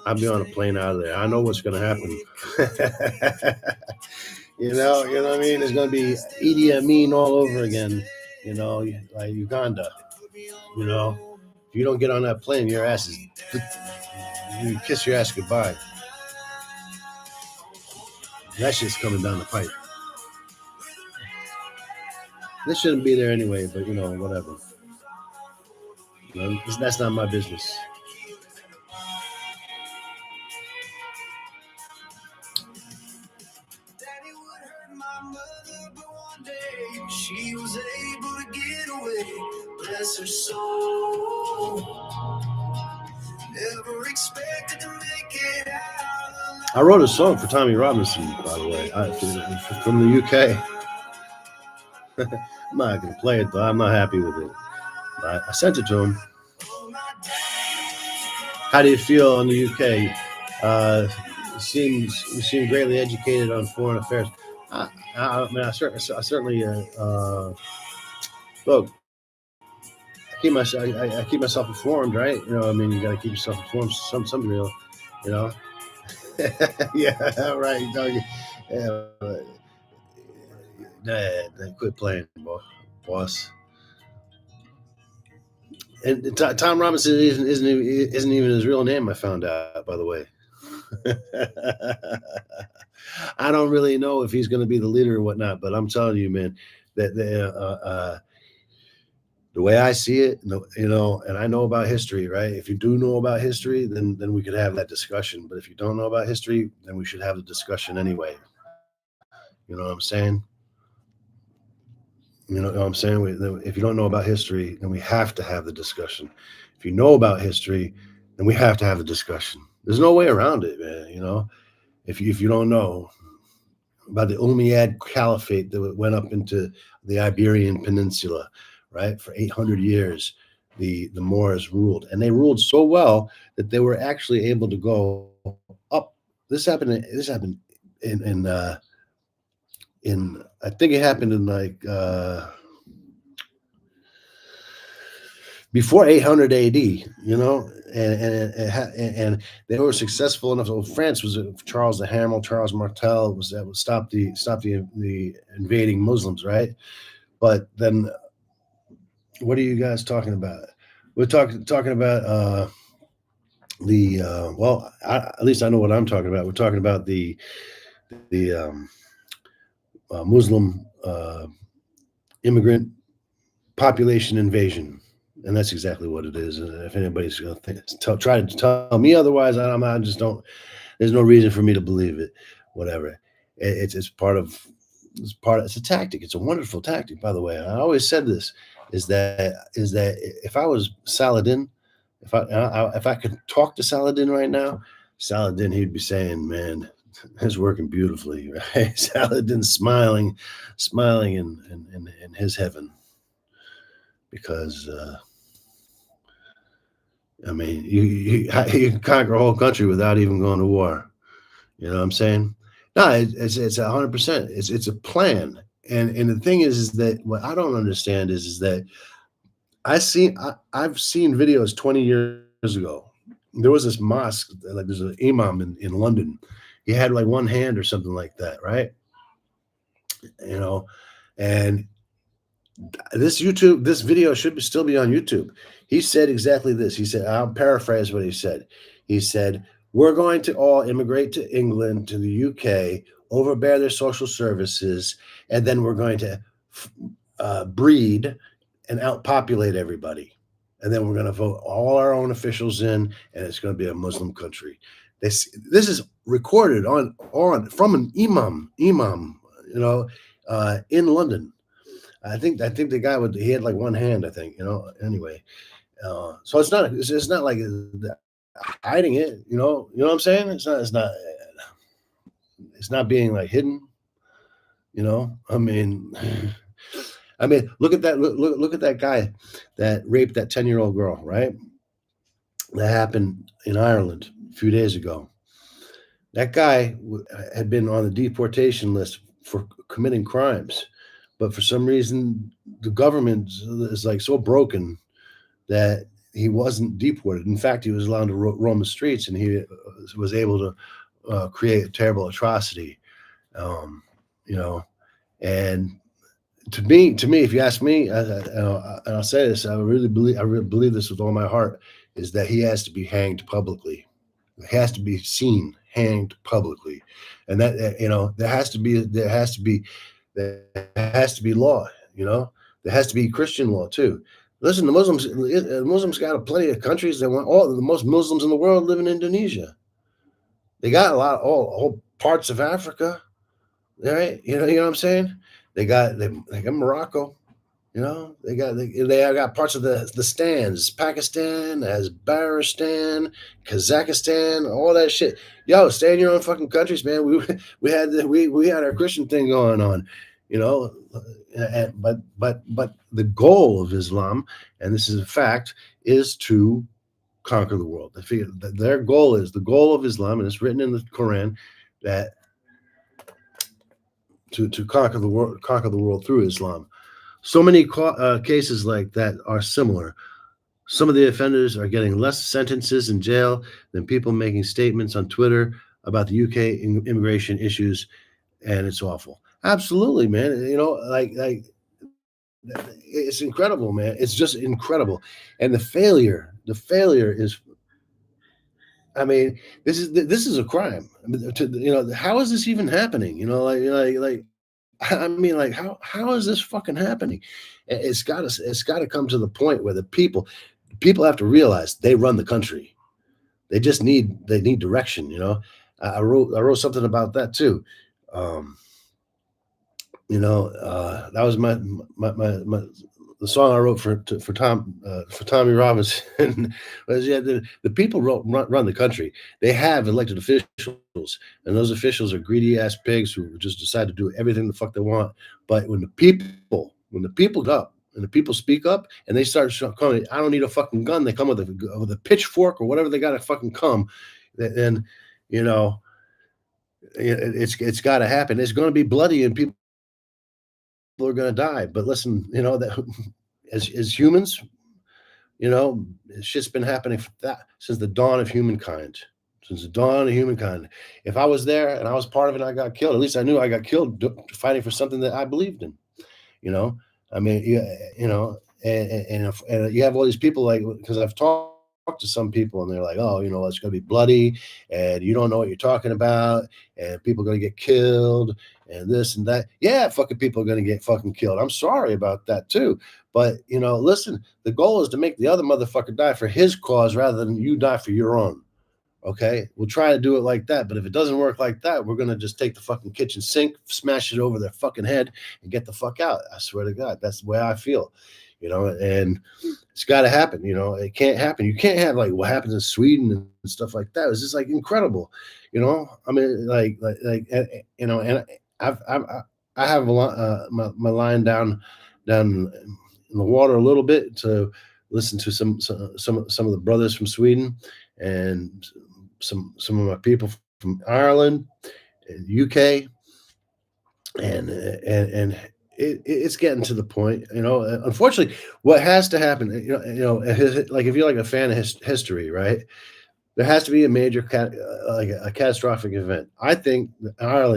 I'd be on a plane out of there. I know what's going to happen. you know what I mean? It's going to be Idi Amin all over again. You know, like Uganda. You know, if you don't get on that plane, your ass is. You kiss your ass goodbye. That shit's coming down the pipe. This shouldn't be there anyway, but you know, whatever. You know, that's not my business. She was able to get away, bless her soul. Never expected to make it out. I wrote a song for Tommy Robinson, by the way, from the UK. I'm not going to play it, though. I'm not happy with it. I sent it to him. How do you feel in the UK? You seem greatly educated on foreign affairs. I mean, I certainly look. I keep myself informed, right? You know, I mean, you got to keep yourself informed. Some real, you know. Yeah, right. Quit playing, boss. And Tom Robinson isn't even his real name. I found out, by the way. I don't really know if he's going to be the leader or whatnot, but I'm telling you, man, that the way I see it, you know, and I know about history, right? If you do know about history, then we could have that discussion. But if you don't know about history, then we should have the discussion anyway. You know what I'm saying? You know what I'm saying? If you don't know about history, then we have to have the discussion. If you know about history, then we have to have the discussion. There's no way around it, man. You know, if you don't know about the Umayyad Caliphate that went up into the Iberian Peninsula, right, for 800 years, the Moors ruled, and they ruled so well that they were actually able to go up. This happened in I think it happened in like before 800 AD, you know, and they were successful enough. So France was Charles the Hammer, Charles Martel that would stop the invading Muslims, right? But then, what are you guys talking about? We're talking about at least I know what I'm talking about. We're talking about the Muslim immigrant population invasion, and that's exactly what it is. And if anybody's going to try to tell me otherwise, I just don't. There's no reason for me to believe it. Whatever. It's a tactic. It's a wonderful tactic, by the way. I always said this is that if I was Saladin, if I could talk to Saladin right now, Saladin, he'd be saying, man, it's working beautifully, right? Saladin's smiling in his heaven because I mean, you can conquer a whole country without even going to war. You know what I'm saying? No, it's 100%. It's a plan. and the thing is that what I don't understand is that I've seen videos 20 years ago. There was this mosque, like there's an imam in London. He had like one hand or something like that, right? You know, and this video should still be on YouTube. He said exactly this. He said, I'll paraphrase what he said. He said, we're going to all immigrate to England, to the UK, overbear their social services, and then we're going to breed and outpopulate everybody. And then we're going to vote all our own officials in, and it's going to be a Muslim country. This is recorded on from an imam, in London. I think the guy he had like one hand, I think, anyway. So it's not like hiding it, you know what I'm saying? It's not being like hidden, I mean, look at that, look at that guy that raped that 10-year-old girl, right? That happened in Ireland a few days ago. That guy had been on the deportation list for committing crimes. But for some reason, the government is like so broken that he wasn't deported. In fact, he was allowed to roam the streets, and he was able to create a terrible atrocity. And to me, if you ask me, and I'll say this, I really believe this with all my heart, is that he has to be hanged publicly. He has to be seen hanged publicly, and that there has to be law, there has to be Christian law too. Listen, the Muslims got plenty of countries that want all the most Muslims in the world live in Indonesia. They got a lot, all parts of Africa, right? You know what I'm saying? They got Morocco, they got parts of the stands, Pakistan, Azerbaijan, Kazakhstan, all that shit. Yo, stay in your own fucking countries, man. We had our Christian thing going on, but the goal of Islam, and this is a fact, is to conquer the world. They figure that their goal is the goal of Islam, and it's written in the Quran that to conquer the world through Islam. So many cases like that are similar. Some of the offenders are getting less sentences in jail than people making statements on Twitter about the UK immigration issues, and it's awful. Absolutely, man. Like it's incredible, man. It's just incredible. And the failure is, this is a crime. How is this even happening? How is this fucking happening? It's got to come to the point where the people have to realize they run the country. They need direction. I wrote something about that too. That was the song I wrote for Tommy Robinson was, the people run the country. They have elected officials, and those officials are greedy ass pigs who just decide to do everything the fuck they want. But when the people go up and the people speak up and they start coming, I don't need a fucking gun. They come with a pitchfork or whatever they got to fucking come. Then it's got to happen. It's going to be bloody, and people are going to die. But listen, that as humans, shit's been happening since the dawn of humankind. If I was there and I was part of it and I got killed, at least I knew I got killed fighting for something that I believed in. And you have all these people, like, because I've talked to some people and they're like, oh, it's going to be bloody and you don't know what you're talking about and people are going to get killed and this and that. Yeah, fucking people are going to get fucking killed. I'm sorry about that too. But, listen, the goal is to make the other motherfucker die for his cause rather than you die for your own. Okay, we'll try to do it like that. But if it doesn't work like that, we're going to just take the fucking kitchen sink, smash it over their fucking head and get the fuck out. I swear to God, that's the way I feel. And it's got to happen. It can't happen. You can't have like what happens in Sweden and stuff like that. It's just like incredible. And I have my line down in the water a little bit to listen to some of the brothers from Sweden and some of my people from Ireland and UK and it's getting to the point, unfortunately, what has to happen, like if you're like a fan of history, right? There has to be a major like a catastrophic event. I think that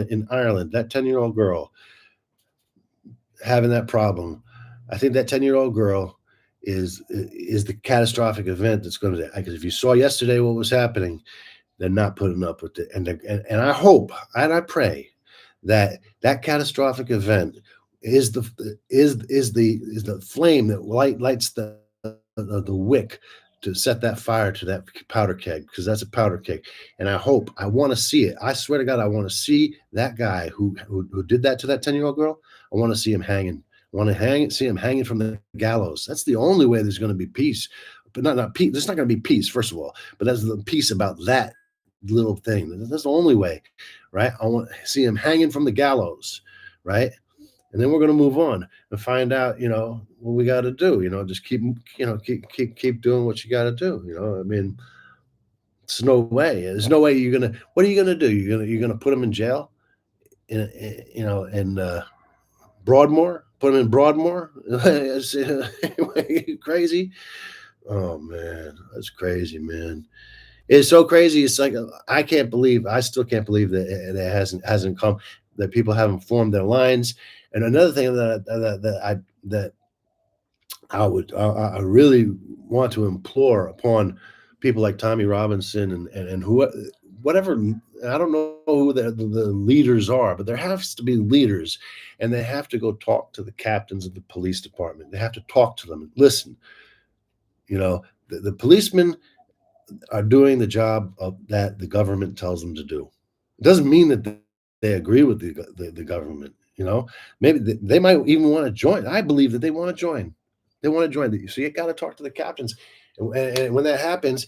in Ireland, that 10-year-old girl having that problem, I think that 10-year-old girl is the catastrophic event that's going to, because if you saw yesterday what was happening, they're not putting up with it, and I hope and I pray that that catastrophic event is the flame that lights the wick to set that fire to that powder keg, because that's a powder keg. And I want to see it. I swear to God, I want to see that guy who did that to that 10-year-old girl. I want to see him hanging. I want to see him hanging from the gallows. That's the only way there's going to be peace. But not peace. There's not going to be peace, first of all. But that's the peace about that little thing. That's the only way, right? I want to see him hanging from the gallows, right? And then we're going to move on and find out, what we got to do. Just keep doing what you got to do. I mean, it's no way. There's no way you're gonna. What are you gonna do? You're gonna put him in jail, in Broadmoor. Put him in Broadmoor. Crazy. Oh man, that's crazy, man. It's so crazy. It's like I can't believe. I still can't believe that it hasn't come. That people haven't formed their lines. And another thing that I really want to implore upon people like Tommy Robinson and whatever. I don't know who the leaders are, but there has to be leaders, and they have to go talk to the captains of the police department. They have to talk to them and listen. The policemen are doing the job that the government tells them to do. It doesn't mean that they agree with the government. Maybe they might even want to join. I believe that they want to join. They want to join. So you got to talk to the captains, and when that happens,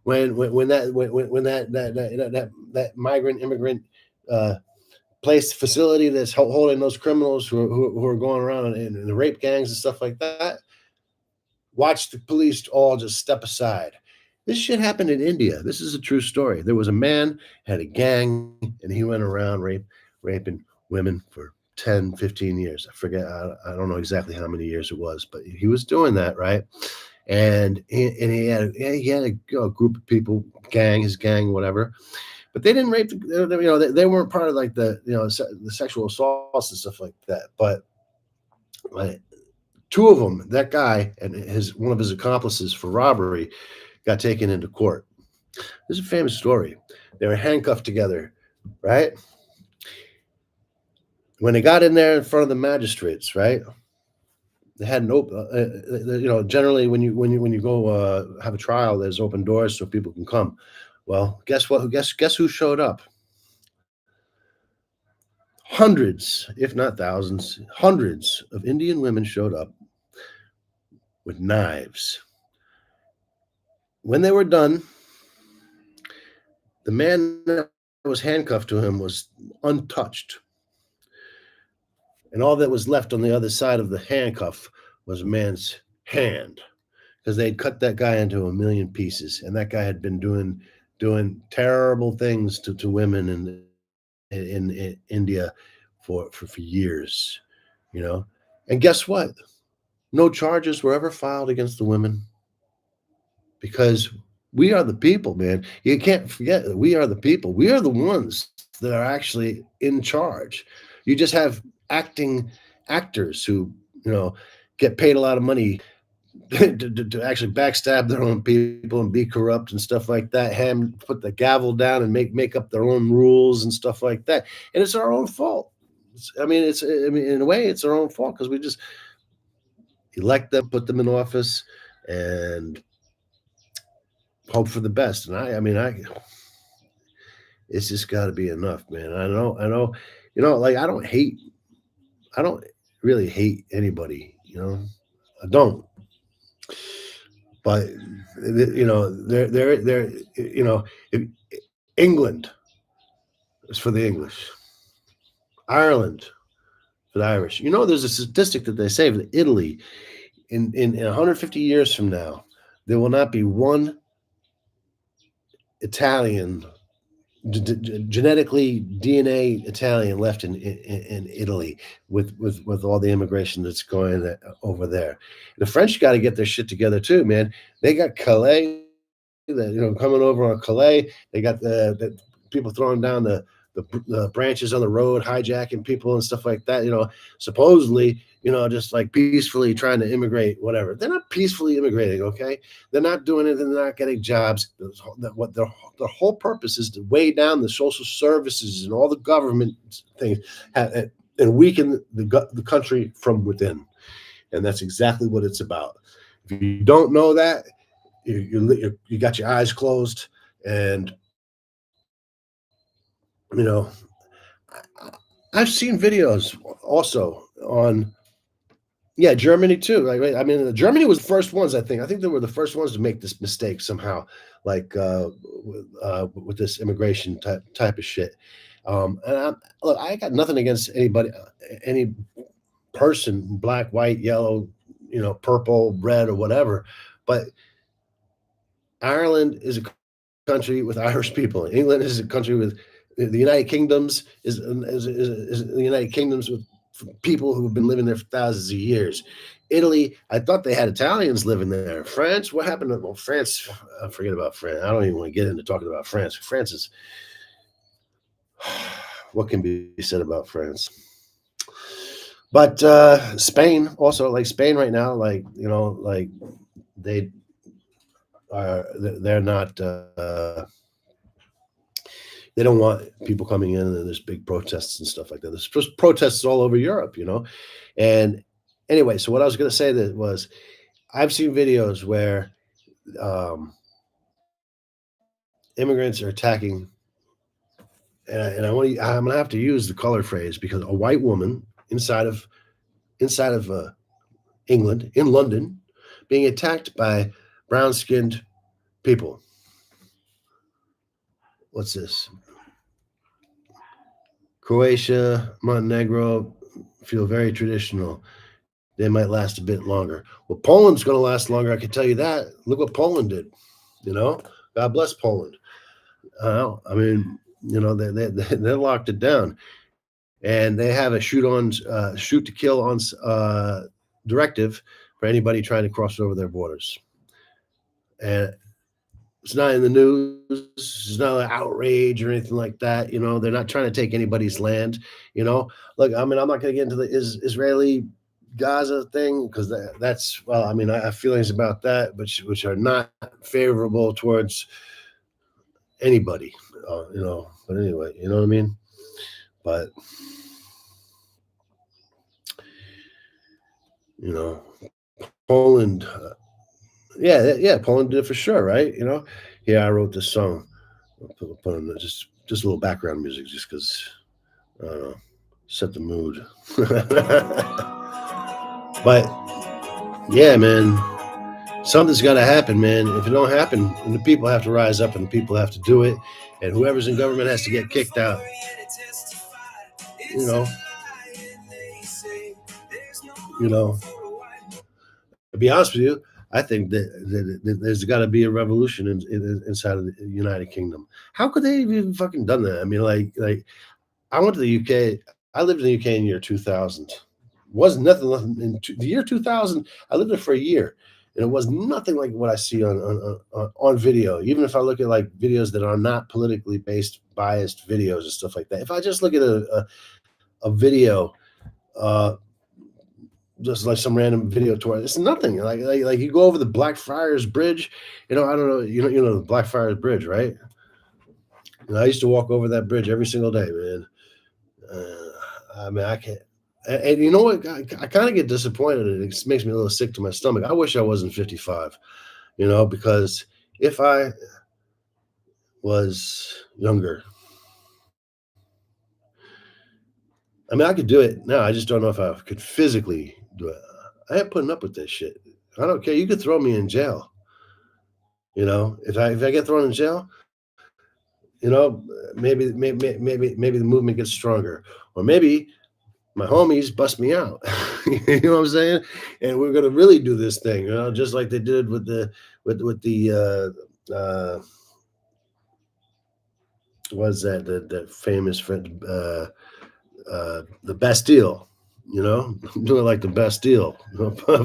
when that migrant immigrant place facility that's holding those criminals who are going around in the rape gangs and stuff like that, watch the police all just step aside. This shit happened in India. This is a true story. There was a man had a gang, and he went around raping women for 10, 15 years. I forget. I don't know exactly how many years it was, but he was doing that, right? And he had a group of people, his gang, whatever. But they didn't rape. They weren't part of like the sexual assaults and stuff like that. But two of them, that guy and one of his accomplices for robbery, got taken into court. This is a famous story. They were handcuffed together, right? When they got in there in front of the magistrates, right? They had an open. Generally, when you go have a trial, there's open doors so people can come. Well, guess what? Guess who showed up? Hundreds, if not thousands, hundreds of Indian women showed up with knives. When they were done, the man that was handcuffed to him was untouched. And all that was left on the other side of the handcuff was a man's hand, because they'd cut that guy into a million pieces. And that guy had been doing terrible things to women in India for years, And guess what? No charges were ever filed against the women, because we are the people, man. You can't forget that we are the people. We are the ones that are actually in charge. You just have actors who, get paid a lot of money to actually backstab their own people and be corrupt and stuff like that. Put the gavel down and make up their own rules and stuff like that. And it's our own fault. In a way, it's our own fault, because we just elect them, put them in office, and hope for the best. And it's just got to be enough, man. I know, like I don't really hate anybody, I don't. But they're England is for the English, Ireland for the Irish. There's a statistic that they say that Italy, in 150 years from now, there will not be one Italian genetically DNA Italian left in Italy with all the immigration that's going over there. The French got to get their shit together too, man. They got Calais, coming over on Calais. They got the people throwing down the branches on the road, hijacking people and stuff like that. Supposedly, just like peacefully trying to immigrate, whatever. They're not peacefully immigrating, okay? They're not doing it. They're not getting jobs. What their whole purpose is to weigh down the social services and all the government things and weaken the country from within. And that's exactly what it's about. If you don't know that, you got your eyes closed, and I've seen videos also on Germany too. I mean, Germany was the first ones. I think they were the first ones to make this mistake somehow, like with this immigration type of shit. Look, I got nothing against anybody, any person, black, white, yellow, purple, red, or whatever, but Ireland is a country with Irish people. England is a country with the United Kingdoms is the United Kingdoms with people who've been living there for thousands of years. Italy, I thought they had Italians living there. France, what happened to France? Forget about France. I don't even want to get into talking about France. France is what can be said about France. But Spain also, like Spain right now, like they're not they don't want people coming in, and there's big protests and stuff like that. There's just protests all over Europe, and anyway, so what I was going to say that was I've seen videos where immigrants are attacking, and I'm going to have to use the color phrase, because a white woman inside of England, in London, being attacked by brown-skinned people. What's this? Croatia, Montenegro feel very traditional. They might last a bit longer. Well, Poland's going to last longer, I can tell you that. Look what Poland did. God bless Poland. I mean, they locked it down, and they have a shoot to kill on directive for anybody trying to cross over their borders. And it's not in the news. It's not an outrage or anything like that. They're not trying to take anybody's land. Look, I mean, I'm not going to get into the Israeli Gaza thing, because that's, well, I mean, I have feelings about that, which are not favorable towards anybody, but anyway, you know what I mean? But, Poland, Poland did it for sure, right? Here, I wrote this song. I'll put on just a little background music, just because, I don't know, set the mood. But yeah, man, something's got to happen, man. If it don't happen, then the people have to rise up, and the people have to do it, and whoever's in government has to get kicked out. To be honest with you, I think that there's got to be a revolution inside of the United Kingdom. How could they have even fucking done that? I mean, like I went to the UK. I lived in the UK in the year 2000. Wasn't nothing in the year 2000. I lived there for a year, and it was nothing like what I see on video. Even if I look at like videos that are not politically biased videos and stuff like that. If I just look at a video, just like some random video tour, it's nothing. Like you go over the Blackfriars Bridge. I don't know. You know the Blackfriars Bridge, right? I used to walk over that bridge every single day, man. I mean, I can't. And you know what? I kind of get disappointed. It makes me a little sick to my stomach. I wish I wasn't 55, because if I was younger, I mean, I could do it now. I just don't know if I could physically do it. I ain't putting up with this shit. I don't care. You could throw me in jail. If I get thrown in jail, maybe the movement gets stronger, or maybe my homies bust me out. You know what I'm saying? And we're gonna really do this thing, just like they did with the was that famous the Bastille, do it like the Bastille,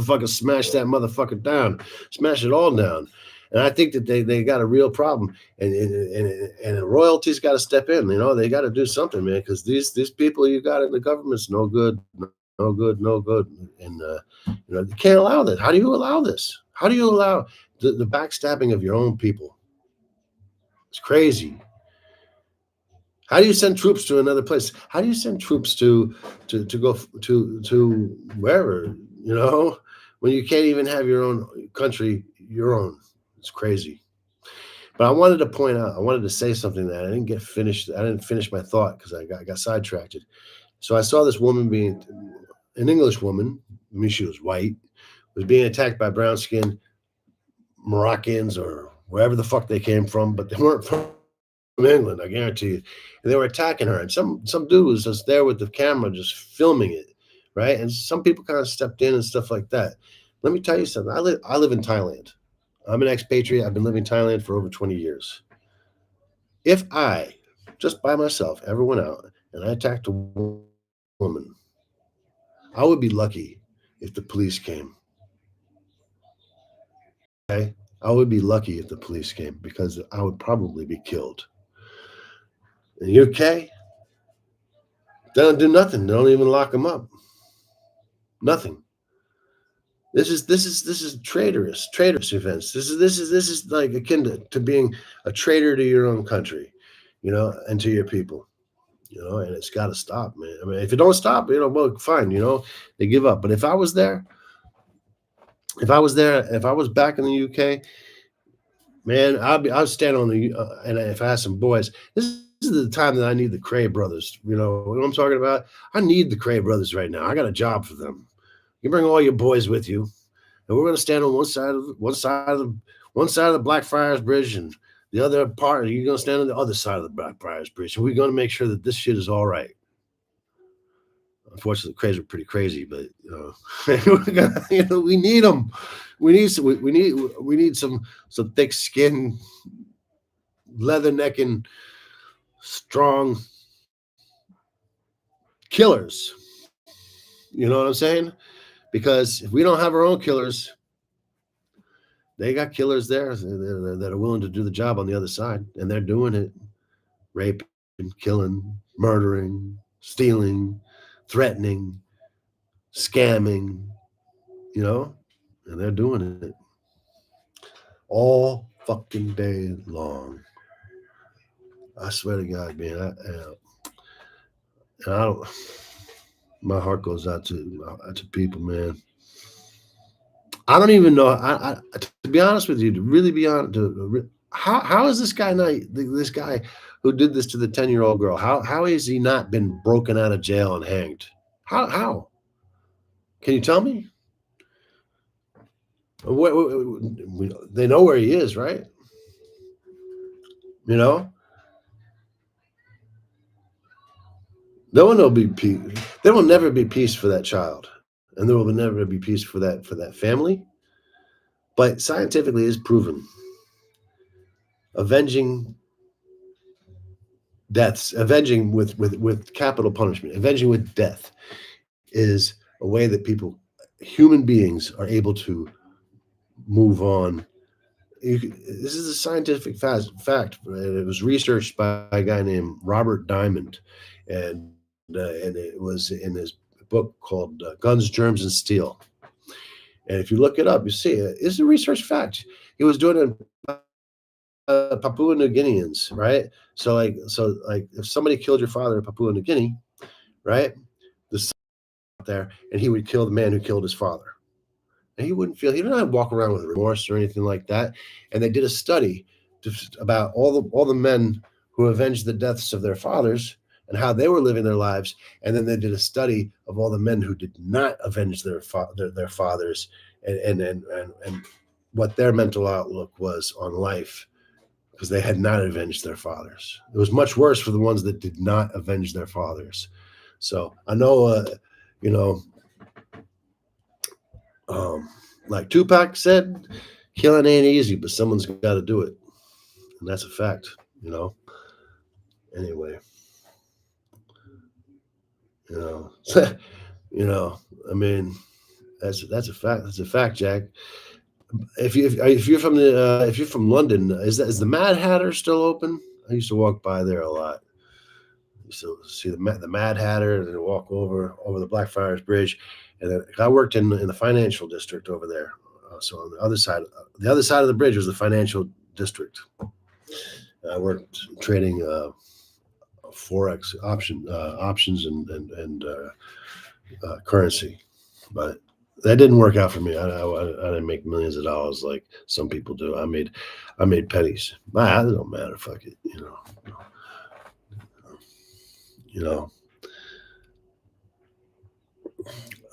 fucking smash that motherfucker down, smash it all down. And I think that they got a real problem, and the royalties got to step in. They got to do something, man, because these people you got in the government's no good, no good, no good, and you can't allow this. How do you allow this? How do you allow the backstabbing of your own people? It's crazy. How do you send troops to another place? How do you send troops to go to wherever, when you can't even have your own country, your own? It's crazy. But I wanted to say something that I didn't get finished. I didn't finish my thought because I got sidetracked. So I saw this woman being an English woman. I mean, she was white, was being attacked by brown-skinned Moroccans or wherever the fuck they came from, but they weren't from England, I guarantee you. And they were attacking her, and some dude was just there with the camera just filming it, right? And some people kind of stepped in and stuff like that. Let me tell you something. I live in Thailand. I'm an expatriate. I've been living in Thailand for over 20 years. If I, just by myself, ever went out and I attacked a woman, I would be lucky if the police came. Okay? I would be lucky if the police came because I would probably be killed. In the UK, they don't do nothing. They don't even lock them up. Nothing. This is traitorous events. This is like akin to being a traitor to your own country, and to your people, and it's got to stop, man. I mean, if it don't stop, well, fine, they give up. But if I was there, if I was back in the UK, man, I'd stand on the and if I had some boys, this is the time that I need the Cray brothers. You know what I'm talking about? I need the Cray brothers right now. I got a job for them. You bring all your boys with you, and we're going to stand on one side of the Blackfriars Bridge, and the other part you're going to stand on the other side of the Blackfriars Bridge, and we're going to make sure that this shit is all right. Unfortunately, the Crays are pretty crazy, but we need them. We need some thick skin, leather necking, strong killers. You know what I'm saying? Because if we don't have our own killers, they got killers there that are willing to do the job on the other side, and they're doing it: raping, killing, murdering, stealing, threatening, scamming, and they're doing it all fucking day long. I swear to God, man, I don't. My heart goes out to people, man. I don't even know. I to be honest with you, to really be honest, how is this guy not this guy who did this to the 10-year-old girl? How has he not been broken out of jail and hanged? How? Can you tell me? They know where he is, right? There will be peace. There will never be peace for that child, and there will never be peace for that family. But scientifically, is proven avenging deaths, avenging with capital punishment, avenging with death, is a way that human beings, are able to move on. This is a scientific fact. It was researched by a guy named Robert Diamond, and it was in his book called Guns, Germs, and Steel. And if you look it up, you see it's a research fact. He was doing it in Papua New Guineans, right? So if somebody killed your father in Papua New Guinea, right, the son out there, and he would kill the man who killed his father. And he didn't have to walk around with remorse or anything like that. And they did a study about all the men who avenged the deaths of their fathers and how they were living their lives. And then they did a study of all the men who did not avenge their fathers and what their mental outlook was on life, because they had not avenged their fathers. It was much worse for the ones that did not avenge their fathers. So I know, like Tupac said, killing ain't easy, but someone's got to do it. And that's a fact, Anyway, you know, I mean, that's a fact. That's a fact, Jack. If you're from if you're from London, is the Mad Hatter still open? I used to walk by there a lot. I used to see the Mad Hatter and then walk over the Blackfriars Bridge, and then I worked in the financial district over there. So on the other side of the bridge was the financial district. I worked trading forex options and currency, but that didn't work out for me. I didn't make millions of dollars like some people do. I made pennies. It don't matter. Fuck it. You know.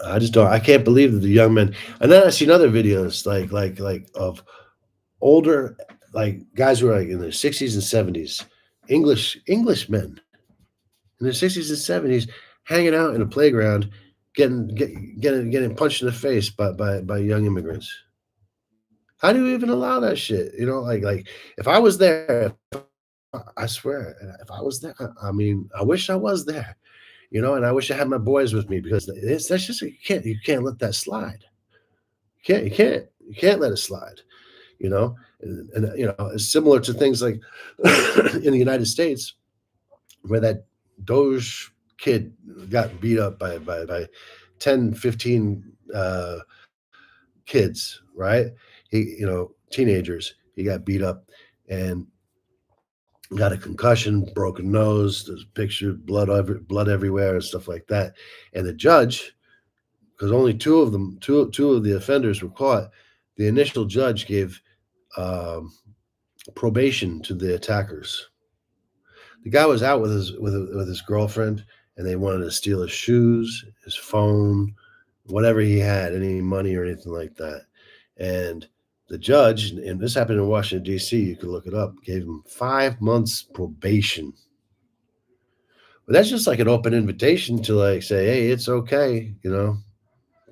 I just don't. I can't believe that the young men. And then I seen other videos like of older like guys who are like in their 60s and 70s, English men in their 60s and 70s, hanging out in a playground, getting punched in the face by young immigrants. How do you even allow that shit? Like if I was there, I swear, if I was there, I mean, I wish I was there, and I wish I had my boys with me because that's just you can't let that slide. You can't let it slide. And it's similar to things like in the United States where that Doge kid got beat up by 10, 15 kids, right? Teenagers. He got beat up and got a concussion, broken nose. There's pictures, blood everywhere, and stuff like that. And the judge, because only two of the offenders were caught, the initial judge gave probation to the attackers. The guy was out with his girlfriend, and they wanted to steal his shoes, his phone, whatever he had, any money or anything like that. And the judge, and this happened in Washington, D.C., you can look it up, gave him 5 months probation. But that's just like an open invitation to like say, hey, it's okay, go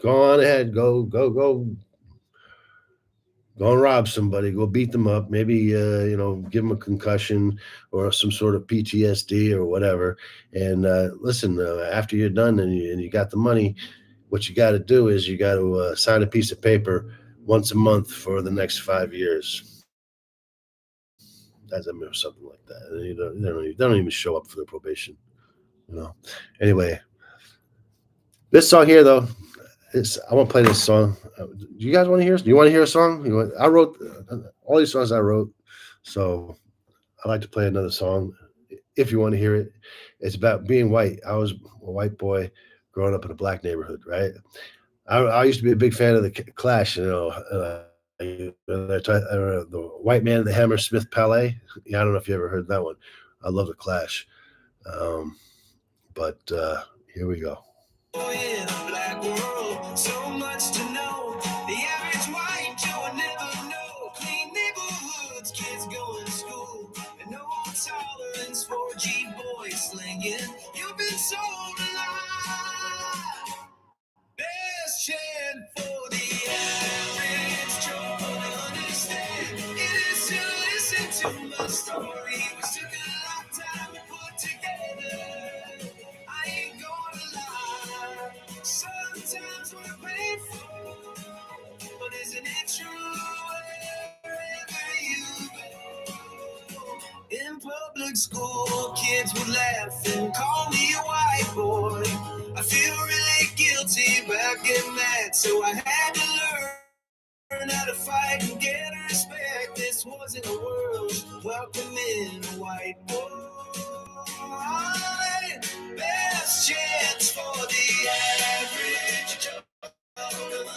on ahead, go and rob somebody, go beat them up, maybe give them a concussion or some sort of PTSD or whatever. And listen, after you're done and you got the money, what you got to do is you got to sign a piece of paper once a month for the next 5 years. That's something like that. And they don't even show up for the probation. Anyway, this song here though. I want to play this song. Do you guys want to hear? Do you want to hear a song? I wrote all these songs I wrote, so I like to play another song. If you want to hear it, it's about being white. I was a white boy growing up in a black neighborhood, right? I used to be a big fan of the Clash. The White Man and the Hammersmith Palais. Yeah, I don't know if you ever heard that one. I love the Clash, but here we go. In a black world, so much to know. The average white Joe would never know. Clean neighborhoods, kids going to school, and no tolerance for G boys slinging. You've been sold a lie. Best chant for the average Joe to understand. It is to listen to my story, which took a long time to put together. I ain't gonna lie. Sometimes we're painful, but isn't it true? Wherever you go, in public school, kids would laugh and call me a white boy. I feel really guilty back in that, so I had to learn how to fight and get respect. This wasn't a world welcoming a white boy. Best chance for the average Joe to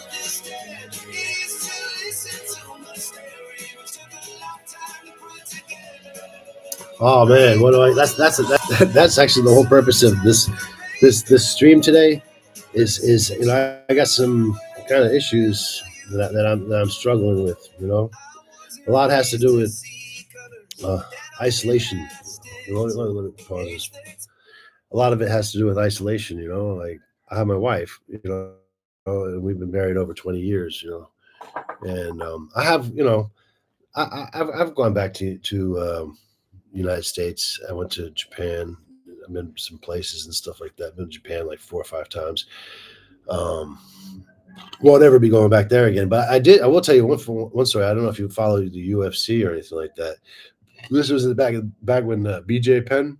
understand. It is to listen to my story, which took a long time to put together. Oh man, that's actually the whole purpose of this stream today. Is I got some kind of issues that I'm struggling with. A lot has to do with isolation. Let me pause this. A lot of it has to do with isolation. Like I have my wife. And we've been married over 20 years. And I have I've gone back to United States. I went to Japan. I've been some places and stuff like that. I've been to Japan like 4 or 5 times. Um, won't ever be going back there again. But I did. I will tell you one story. I don't know if you follow the UFC or anything like that. This was in the back when BJ Penn.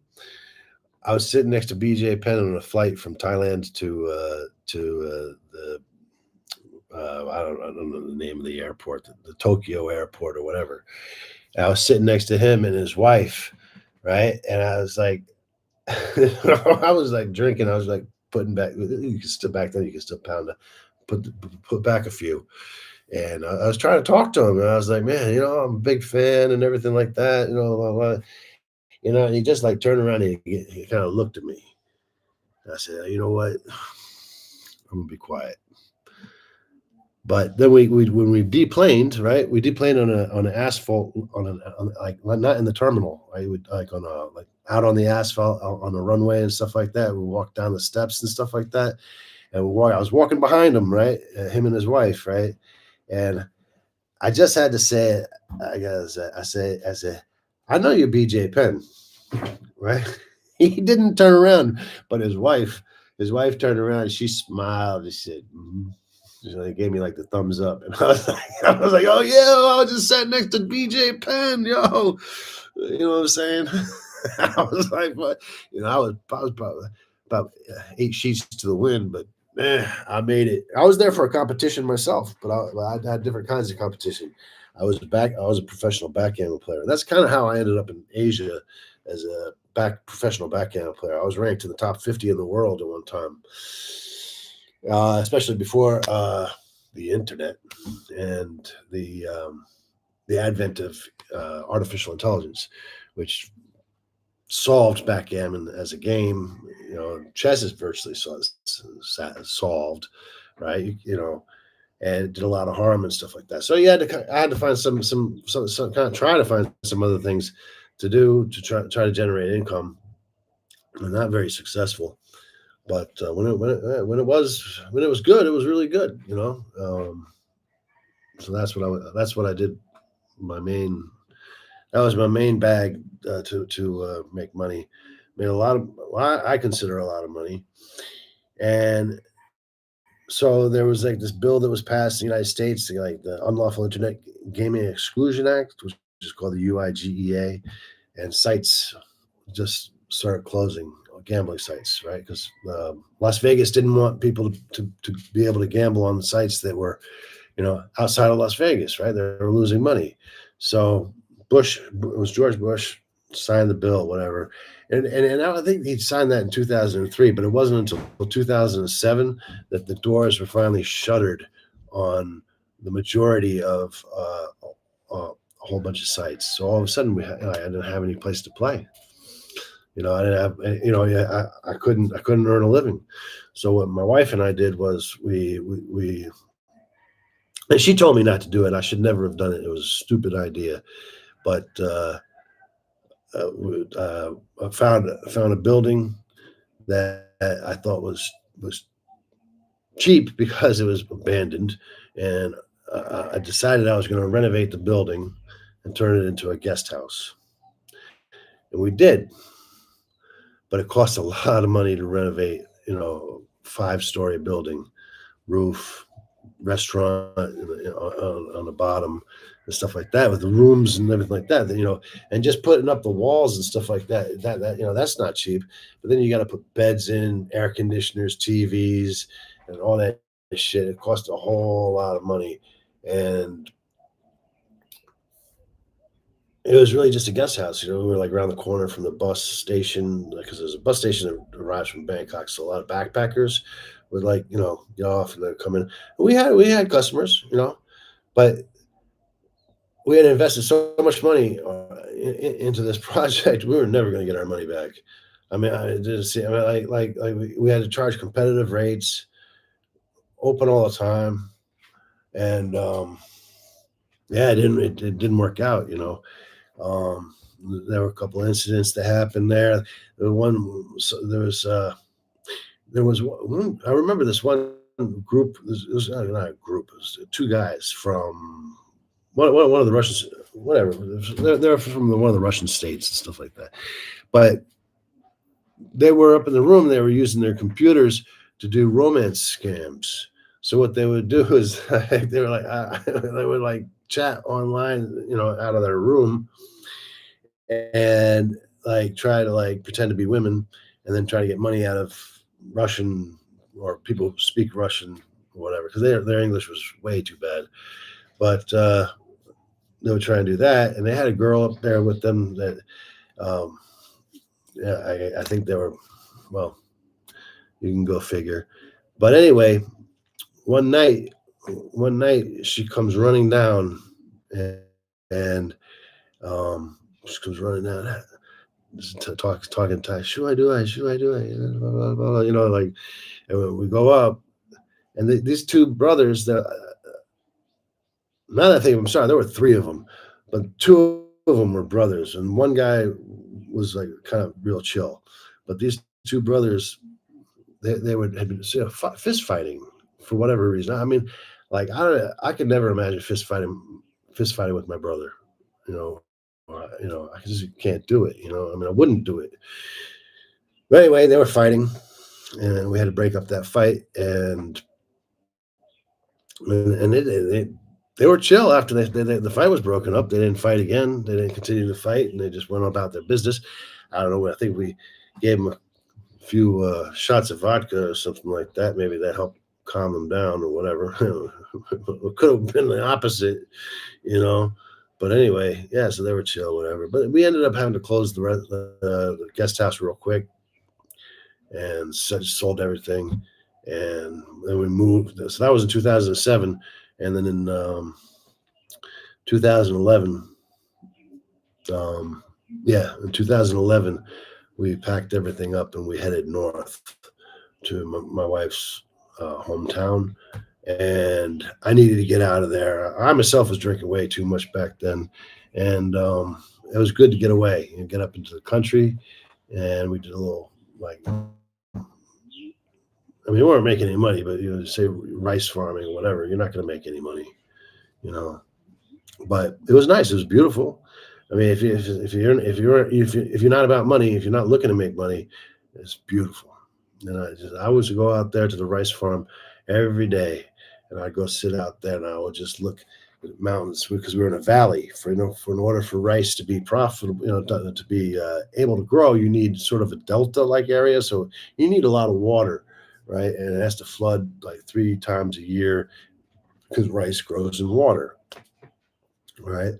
I was sitting next to BJ Penn on a flight from Thailand to the I don't know the name of the airport, the Tokyo airport or whatever. And I was sitting next to him and his wife, right? And I was like, I was like drinking. I was like putting back. You can still back then. You can still pound a put back a few. And I was trying to talk to him, and I was like, man, I'm a big fan and everything like that. Blah, blah. And he just like turned around and he kind of looked at me. And I said, you know what? I'm gonna be quiet. But then when we deplaned, right? We deplaned on an asphalt on like not in the terminal, right? We like on a like out on the asphalt on the runway and stuff like that. We walked down the steps and stuff like that, and I was walking behind him, right? Him and his wife, right? And I just had to say it. I said, I know you're BJ Penn, right? He didn't turn around, but his wife turned around and she smiled and said, mm-hmm. They gave me like the thumbs up, and I was like, oh yeah, I just sat next to BJ Penn, yo. You know what I'm saying? I was like, what? I was about 8 sheets to the wind, but man, I made it. I was there for a competition myself, but I had different kinds of competition. I was a professional backgammon player. That's kind of how I ended up in Asia as a professional backgammon player. I was ranked in the top 50 in the world at one time. Especially before the internet and the advent of artificial intelligence, which solved backgammon as a game. Chess is virtually solved, right? And it did a lot of harm and stuff like that. So I had to find some kind of try to find some other things to do to try to generate income. I'm not very successful. But when it was good, it was really good, So that's what I did. That was my main bag to make money. Made I consider a lot of money, and so there was like this bill that was passed in the United States, like the Unlawful Internet Gaming Exclusion Act, which is called the UIGEA, and sites just started closing. Gambling sites, right? Because Las Vegas didn't want people to be able to gamble on the sites that were, outside of Las Vegas, right? They were losing money. So it was George Bush signed the bill, whatever. And I think he signed that in 2003, but it wasn't until 2007 that the doors were finally shuttered on the majority of a whole bunch of sites. So all of a sudden, I didn't have any place to play. I didn't have, I couldn't earn a living. So what my wife and I did was we and she told me not to do it. I should never have done it. It was a stupid idea, but I found a building that I thought was cheap because it was abandoned, and I decided I was going to renovate the building and turn it into a guest house, and we did. But it cost a lot of money to renovate, 5-story building, roof, restaurant on the bottom and stuff like that, with the rooms and everything like that, and just putting up the walls and stuff like that, that's not cheap. But then you got to put beds in, air conditioners, TVs, and all that shit. It cost a whole lot of money. And it was really just a guest house. We were like around the corner from the bus station, because there's a bus station that arrives from Bangkok. So a lot of backpackers would get off and then come in. We had customers, but we had invested so much money into this project. We were never going to get our money back. I mean, I didn't see. I mean, like we had to charge competitive rates, open all the time, and it didn't work out. There were a couple of incidents that happened there. There was one. I remember this one group. It was not a group. It was 2 guys from one of the Russians, whatever. They're from one of the Russian states and stuff like that. But they were up in the room. They were using their computers to do romance scams. So what they would do is they were like they would like chat online, out of their room, and like try to like pretend to be women, and then try to get money out of Russian or people who speak Russian or whatever, because their English was way too bad. But they would try and do that, and they had a girl up there with them that, yeah, I think they were, well, you can go figure. But anyway, one night she comes running down, and she comes running down, talking Thai. Should I do it? Should I do it? Blah, blah, blah, like, and when we go up, and these two brothers that, now that I think, I'm sorry, there were three of them, but two of them were brothers, and one guy was like kind of real chill, but these two brothers, had been fist fighting for whatever reason. I mean, like I could never imagine fist fighting with my brother, I just can't do it. I mean, I wouldn't do it. But anyway, they were fighting, and we had to break up that fight, and they were chill after the fight was broken up. They didn't fight again. They didn't continue to fight, and they just went about their business. I don't know. I think we gave them a few shots of vodka or something like that. Maybe that helped calm them down or whatever. It could have been the opposite, But anyway, yeah, so they were chill, whatever. But we ended up having to close the guest house real quick, and sold everything. And then we moved. So that was in 2007. And then in 2011, in 2011, we packed everything up and we headed north to my wife's hometown. And I needed to get out of there. I myself was drinking way too much back then. And it was good to get away and get up into the country. And we did a little, like, I mean, we weren't making any money, but say rice farming or whatever, you're not going to make any money, But it was nice. It was beautiful. I mean, if you're not about money, if you're not looking to make money, it's beautiful. And I would go out there to the rice farm every day, and I'd go sit out there, and I would just look at the mountains, because we were in a valley. In order for rice to be profitable, to be able to grow, you need sort of a delta-like area. So you need a lot of water. Right, and it has to flood like 3 times a year because rice grows in water. Right,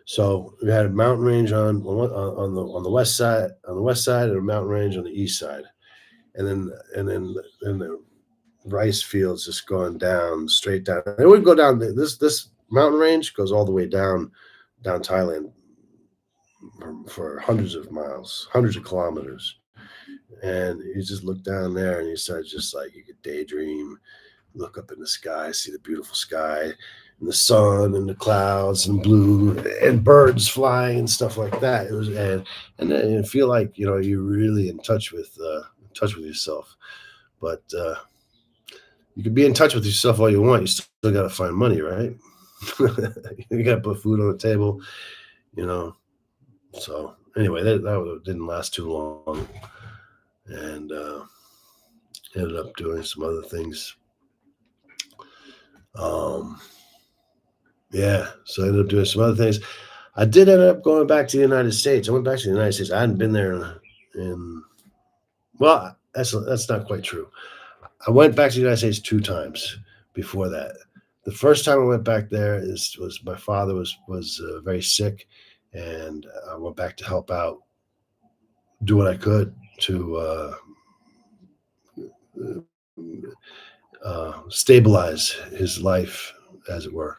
so we had a mountain range on the west side, and a mountain range on the east side, and then the rice fields just going down straight down. It would go down. This mountain range goes all the way down Thailand for hundreds of miles, hundreds of kilometers. And you just look down there, and you start just like, you could daydream, look up in the sky, see the beautiful sky, and the sun, and the clouds, and blue, and birds flying, and stuff like that. It was, and then you feel like you're really in touch with yourself. But you can be in touch with yourself all you want. You still got to find money, right? You got to put food on the table, So anyway, that didn't last too long. And ended up doing some other things. So I ended up doing some other things. I did end up going back to the United States. I went back to the United States. I hadn't been there well, that's not quite true. I went back to the United States 2 times before that. The first time I went back there was my father was very sick, and I went back to help out, do what I could to stabilize his life, as it were.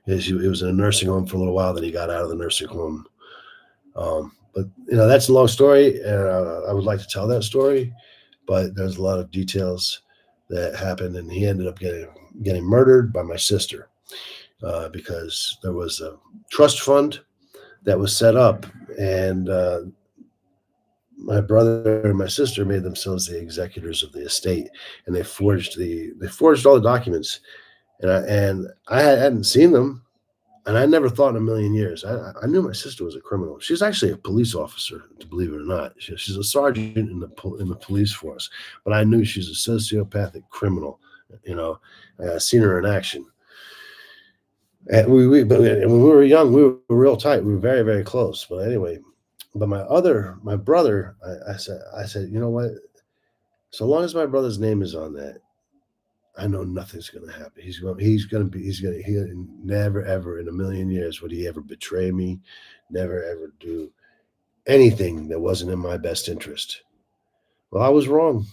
He was in a nursing home for a little while, then he got out of the nursing home. But that's a long story, and I would like to tell that story, but there's a lot of details that happened, and he ended up getting murdered by my sister because there was a trust fund that was set up, and my brother and my sister made themselves the executors of the estate, and they forged all the documents, and I hadn't seen them. And I never thought in a million years. I knew my sister was a criminal. She's actually a police officer, to believe it or not. She's a sergeant in the police force. But I knew she's a sociopathic criminal. You know, I seen her in action. And but when we were young, we were real tight. We were very, very close. But anyway, but my brother, I said, you know what? So long as my brother's name is on that, I know nothing's going to happen. He never, ever in a million years would he ever betray me, never, ever do anything that wasn't in my best interest. Well, I was wrong,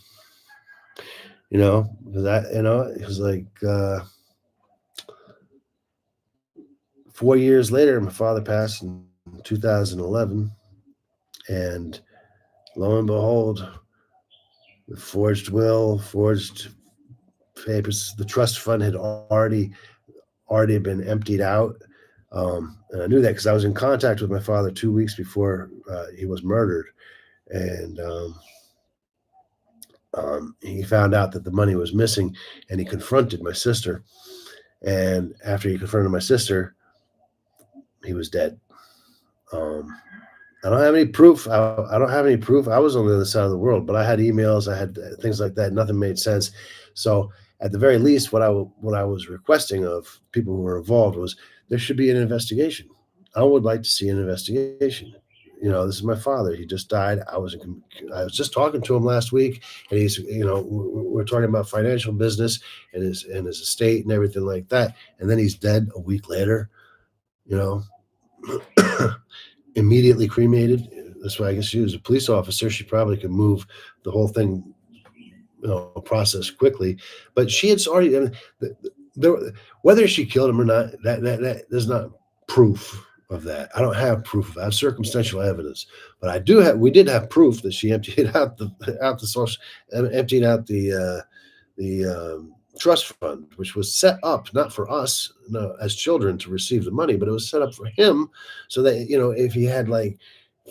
it was like 4 years later, my father passed in 2011. And lo and behold, the forged will, forged papers, the trust fund had already been emptied out. And I knew that because I was in contact with my father 2 weeks before he was murdered. And he found out that the money was missing, and he confronted my sister. And after he confronted my sister, he was dead. I don't have any proof. I don't have any proof. I was on the other side of the world, but I had emails. I had things like that. Nothing made sense. So at the very least, what I was requesting of people who were involved was there should be an investigation. I would like to see an investigation. This is my father. He just died. I was just talking to him last week, and he's, we're talking about financial business and his estate and everything like that. And then he's dead a week later. Immediately cremated. That's why I guess she was a police officer. She probably could move the whole thing, process quickly. But she had already. Whether she killed him or not, that there's not proof of that. I don't have proof of that. I have circumstantial evidence, but I do have. We did have proof that she emptied out the trust fund, which was set up not for us, no, as children to receive the money, but it was set up for him so that if he had like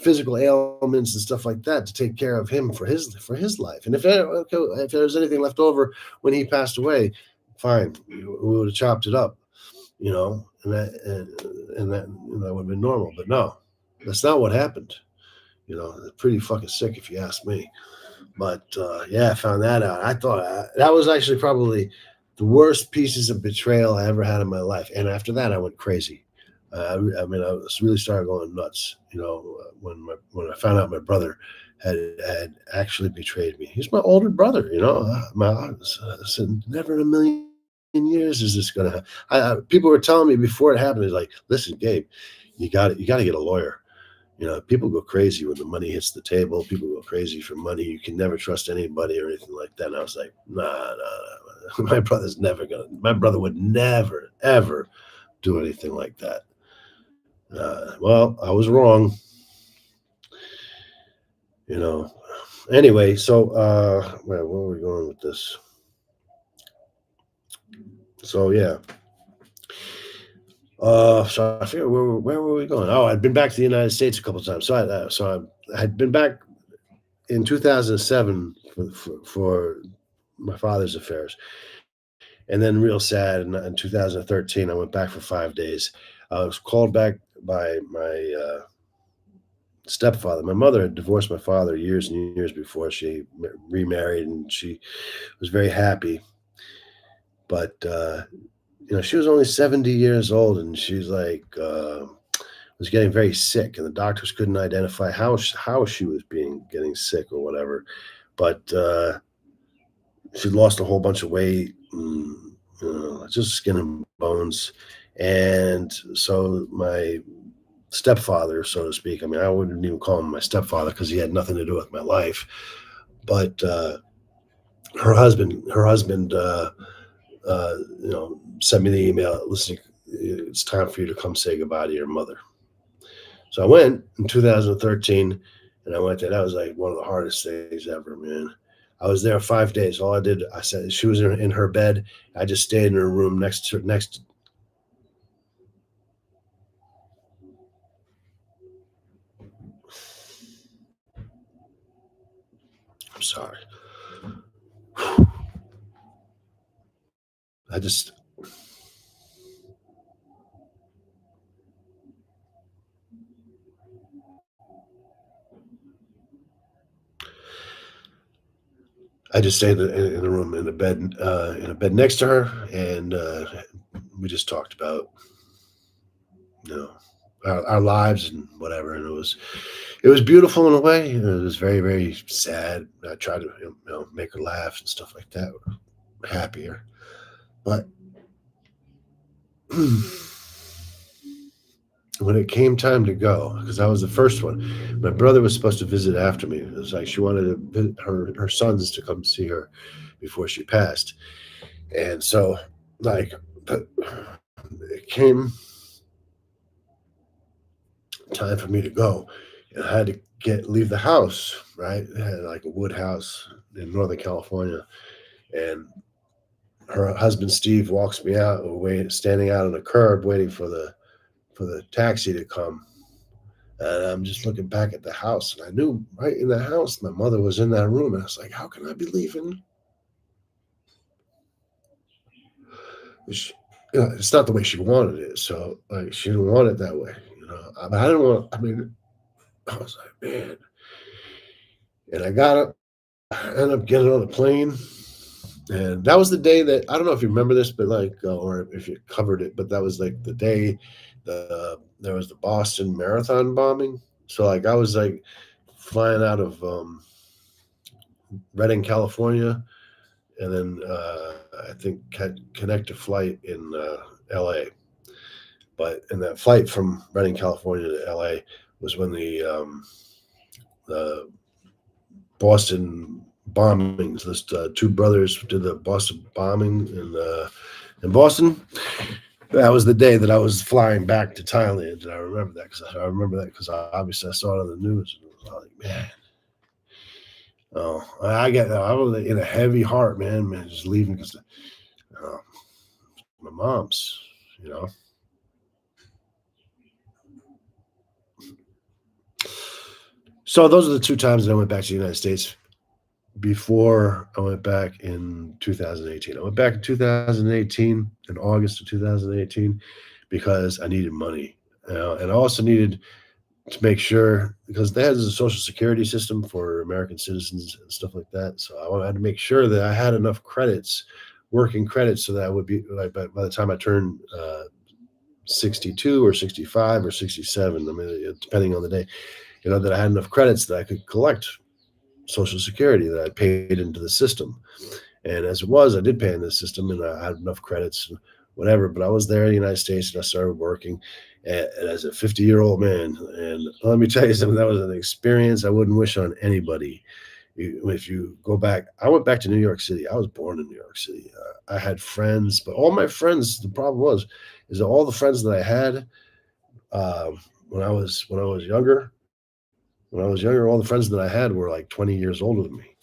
physical ailments and stuff like that, to take care of him for his life. And if there was anything left over when he passed away, fine, we would have chopped it up, and that would have been normal. But no, that's not what happened. It's pretty fucking sick if you ask me. But I found that out. I thought that was actually probably the worst pieces of betrayal I ever had in my life. And after that, I went crazy. I really started going nuts. When I found out my brother had actually betrayed me. He's my older brother. I said, never in a million years is this gonna happen. People were telling me before it happened, it's like, listen, Gabe, you got to get a lawyer. People go crazy when the money hits the table. People go crazy for money. You can never trust anybody or anything like that. And I was like, nah. My brother would never, ever do anything like that. Well, I was wrong. Anyway, so where were we going with this? So yeah. So I figured where were we going? Oh, I'd been back to the United States a couple of times. So I had been back in 2007 for my father's affairs, and then real sad in 2013 I went back for 5 days. I was called back by my stepfather. My mother had divorced my father years and years before. She remarried, and she was very happy, but she was only 70 years old, and she's like was getting very sick, and the doctors couldn't identify how she was getting sick or whatever. But she lost a whole bunch of weight, just skin and bones. And so my stepfather, so to speak, I wouldn't even call him my stepfather because he had nothing to do with my life. But her husband sent me the email, listen, it's time for you to come say goodbye to your mother. So I went in 2013, and I went there. That was like one of the hardest things ever, man. I was there 5 days. All I did, I said, she was in her bed. I just stayed in her room next. I'm sorry. I just stayed in the room in a bed next to her, and we just talked about you know our lives and whatever. And it was beautiful in a way. It was very very sad. I tried to make her laugh and stuff like that, happier, but when it came time to go, because I was the first one, my brother was supposed to visit after me. It was like she wanted her sons to come see her before she passed, and so like it came time for me to go, and I had to leave the house. Right, I had like a wood house in Northern California, and her husband Steve walks me out, standing out on the curb, waiting for the taxi to come. And I'm just looking back at the house, and I knew right in the house my mother was in that room. And I was like, "How can I be leaving?" Which, it's not the way she wanted it, so like she didn't want it that way. I didn't want. I mean, I was like, man, and I got up. I ended up getting on a plane, and that was the day that I don't know if you remember this, but like, or if you covered it, but that was like the day there was the Boston Marathon bombing. So like I was like flying out of Redding, California, and then I think connect a flight in L.A. But in that flight from Redding, California to L.A. was when the Boston bombings. This two brothers did the Boston bombing in Boston. That was the day that I was flying back to Thailand, and I remember that because obviously I saw it on the news. And I was like, man, I was in a heavy heart, man, just leaving because my mom's, you know. So those are the two times that I went back to the United States before I went back in 2018. I went back in 2018, in August of 2018, because I needed money. And I also needed to make sure, because they had a social security system for American citizens and stuff like that. So I had to make sure that I had enough credits, working credits, so that I would be, like, by the time I turned 62 or 65 or 67, I mean, depending on the day, that I had enough credits that I could collect Social Security that I paid into the system. And as it was, I did pay in the system, and I had enough credits, and whatever. But I was there in the United States, and I started working as a 50-year-old man. And let me tell you something, that was an experience I wouldn't wish on anybody. If you go back, I went back to New York City. I was born in New York City. I had friends, but all my friends, the problem is that all the friends that I had when I was younger, all the friends that I had were like 20 years older than me,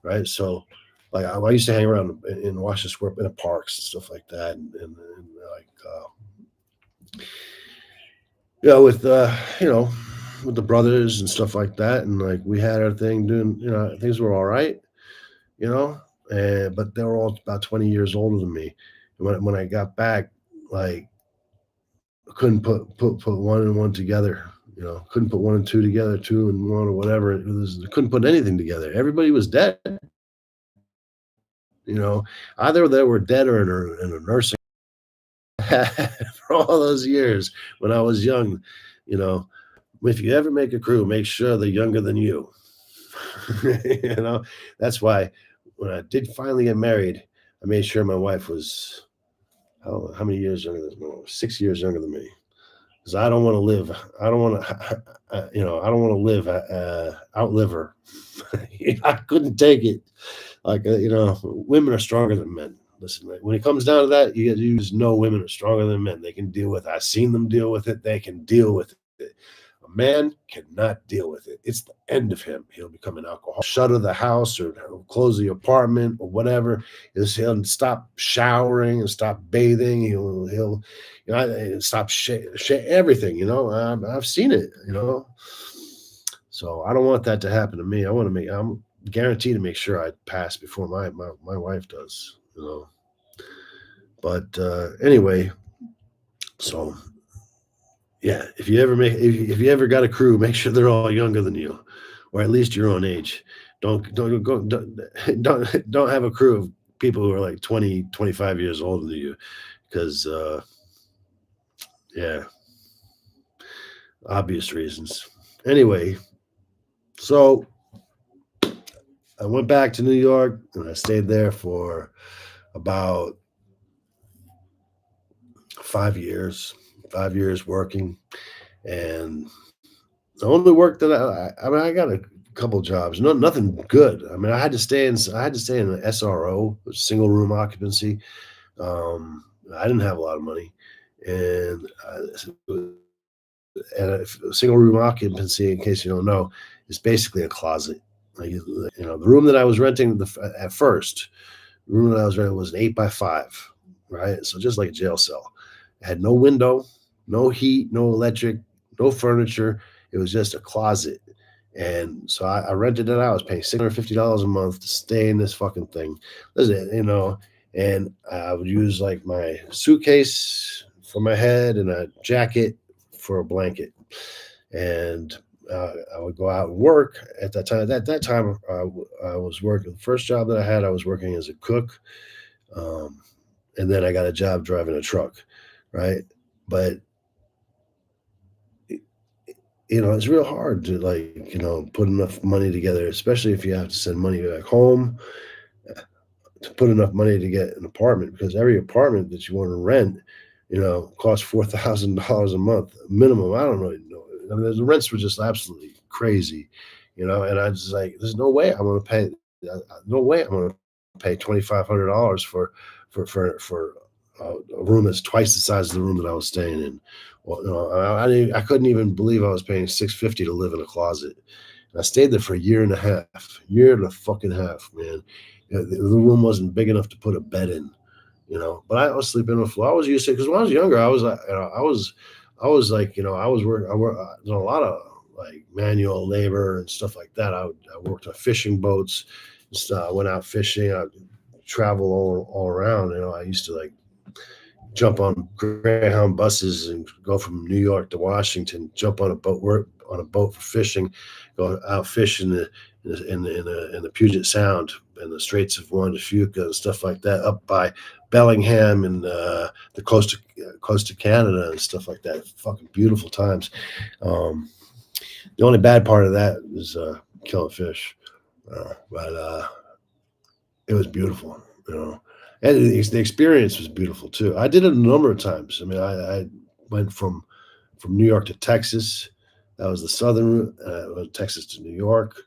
right? So, like, I used to hang around in Washington Square, in the parks and stuff like that, and like, with with the brothers and stuff like that, and like we had our thing doing, things were all right, but they were all about 20 years older than me. And when I got back, like, I couldn't put one and one together. Couldn't put one and two together, two and one, or whatever. I couldn't put anything together. Everybody was dead. Either they were dead or in a nursing for all those years when I was young. If you ever make a crew, make sure they're younger than you. That's why when I did finally get married, I made sure my wife was how many years younger than me? 6 years younger than me. Because I don't want to live. I don't want to, I don't want to live, outlive her. I couldn't take it. Like, women are stronger than men. Listen, when it comes down to that, you just know women are stronger than men. They can deal with it. I've seen them deal with it. They can deal with it. A man cannot deal with it. It's the end of him. He'll become an alcoholic, shutter the house, or close the apartment, or whatever. He'll stop showering and stop bathing. He'll stop everything. I've seen it. So I don't want that to happen to me. I'm guaranteed to make sure I pass before my wife does. But anyway, so. Yeah, if you ever got a crew, make sure they're all younger than you, or at least your own age. Don't have a crew of people who are like 20, 25 years older than you, because yeah, obvious reasons. Anyway, so I went back to New York and I stayed there for about 5 years. 5 years working, and the only work that I mean, I got a couple jobs, nothing good. I mean, I had to stay in an SRO, single room occupancy. I didn't have a lot of money, and a single room occupancy, in case you don't know, is basically a closet. Like, the room that I was renting at first, the room that I was renting was an 8 by 5, right? So just like a jail cell. It had no window, no heat, no electric, no furniture. It was just a closet. And so I rented it out. I was paying $650 a month to stay in this fucking thing. Listen, and I would use like my suitcase for my head and a jacket for a blanket. And I would go out and work at that time. At that time, I was working. The first job that I had, I was working as a cook, um, and then I got a job driving a truck, right? But it's real hard to, like, put enough money together, especially if you have to send money back home, to put enough money to get an apartment, because every apartment that you want to rent, costs $4,000 a month minimum. I don't really know. I mean, the rents were just absolutely crazy, and I was like, there's no way I'm going to pay. No way I'm going to pay $2,500 for a room that's twice the size of the room that I was staying in. Well, I couldn't even believe I was paying $650 to live in a closet. And I stayed there for a year and a half, year and a fucking half, man. The room wasn't big enough to put a bed in, but I was sleeping on the floor. I was used to it, because when I was younger, I was like, I was like, I did a lot of like manual labor and stuff like that. I worked on fishing boats and stuff. I went out fishing. I travel all around. I used to like jump on Greyhound buses and go from New York to Washington, jump on a boat, work on a boat for fishing, go out fishing in the Puget Sound and the Straits of Juan de Fuca and stuff like that, up by Bellingham and the coast of Canada and stuff like that. Fucking beautiful times. The only bad part of that is killing fish, but it was beautiful, and the experience was beautiful too. I did it a number of times. I mean, I went from New York to Texas. That was the southern route. Texas to New York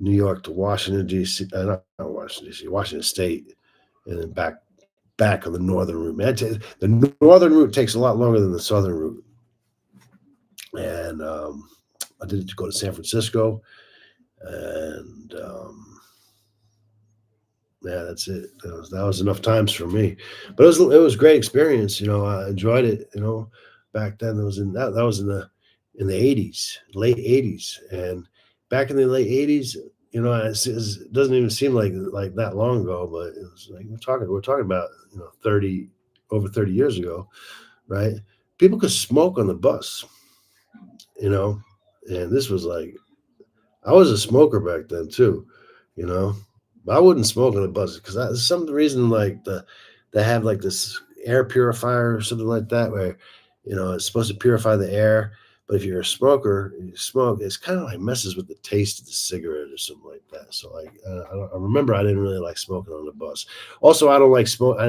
to Washington D.C. Not Washington D.C. Washington State, and then back on the northern route. Man, the northern route takes a lot longer than the southern route. And I did it to go to San Francisco, and yeah, that's it. That was enough times for me, but it was a great experience. I enjoyed it. Back then it was that was in the 80s, late 80s, and back in the late 80s, it doesn't even seem like that long ago, but it was like we're talking about 30 years ago, right? People could smoke on the bus, and this was like, I was a smoker back then too, you know. But I wouldn't smoke on the bus because some reason like they have like this air purifier or something like that where it's supposed to purify the air. But if you're a smoker and you smoke, it's kind of like messes with the taste of the cigarette or something like that. So like I remember I didn't really like smoking on the bus. Also, I don't like smoke. I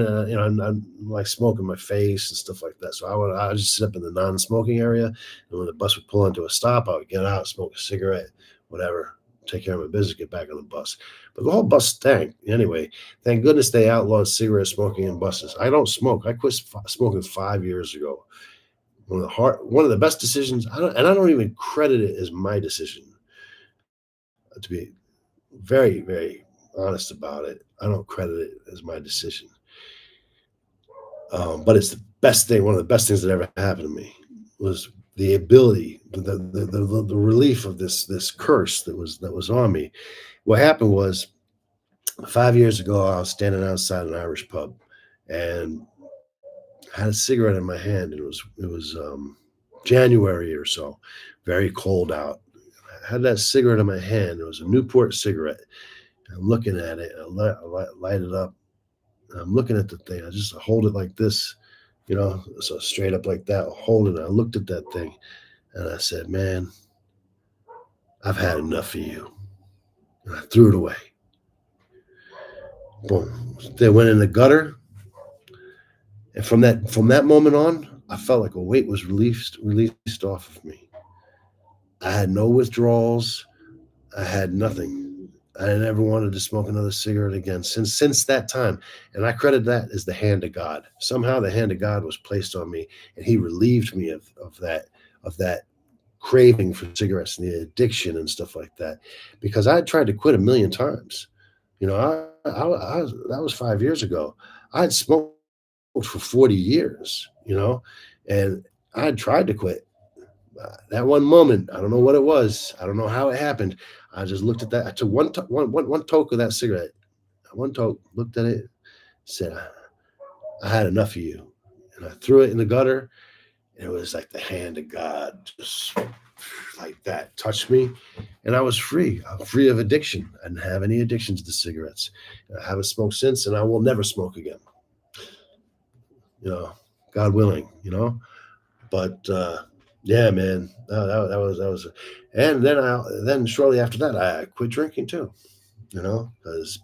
like smoking my face and stuff like that. So I would just sit up in the non-smoking area, and when the bus would pull into a stop, I would get out, smoke a cigarette, whatever, take care of my business, get back on the bus. But the whole bus stank. Anyway, thank goodness they outlawed cigarette smoking in buses. I don't smoke. I quit smoking 5 years ago. One of the best decisions. I don't even credit it as my decision. To be very, very honest about it, I don't credit it as my decision. But it's the best thing. One of the best things that ever happened to me was the ability, the relief of this curse that was on me. What happened was 5 years ago, I was standing outside an Irish pub, and I had a cigarette in my hand, and it was January or so, very cold out. had that cigarette in my hand. It was a Newport cigarette. I'm looking at it. Light it up. And I'm looking at the thing. I just hold it like this, so straight up like that. Hold it. I looked at that thing and I said, man, I've had enough of you. And I threw it away. Boom. They went in the gutter. And from that moment on, I felt like a weight was released off of me. I had no withdrawals. I had nothing. I never wanted to smoke another cigarette again since that time. And I credit that as the hand of God. Somehow the hand of God was placed on me, and he relieved me of that craving for cigarettes and the addiction and stuff like that. Because I had tried to quit a million times. That was 5 years ago. I had smoked for 40 years, and I had tried to quit. That one moment, I don't know what it was. I don't know how it happened. I just looked at that. I took one toke of that cigarette. One toke, looked at it, said, I had enough of you. And I threw it in the gutter. And it was like the hand of God just like that touched me. And I was free. I'm free of addiction. I didn't have any addictions to cigarettes. I haven't smoked since, and I will never smoke again. God willing, But yeah, man, that was, and then shortly after that, I quit drinking too, because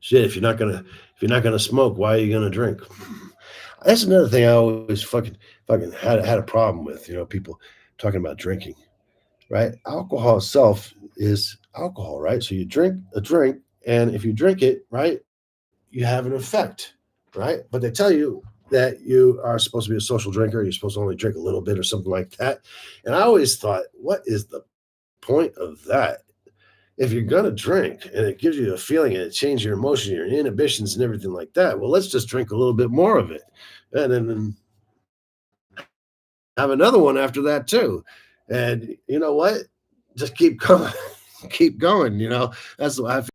shit, if you're not gonna smoke, why are you gonna drink? That's another thing I always fucking had a problem with, people talking about drinking, right? Alcohol itself is alcohol, right? So you drink a drink, and if you drink it, right, you have an effect, right? But they tell you that you are supposed to be a social drinker. You're supposed to only drink a little bit or something like that. And I always thought, what is the point of that? If you're going to drink and it gives you a feeling and it changes your emotion, your inhibitions and everything like that, well, let's just drink a little bit more of it. And then have another one after that too. And you know what? Just keep going. Keep going. That's what I feel.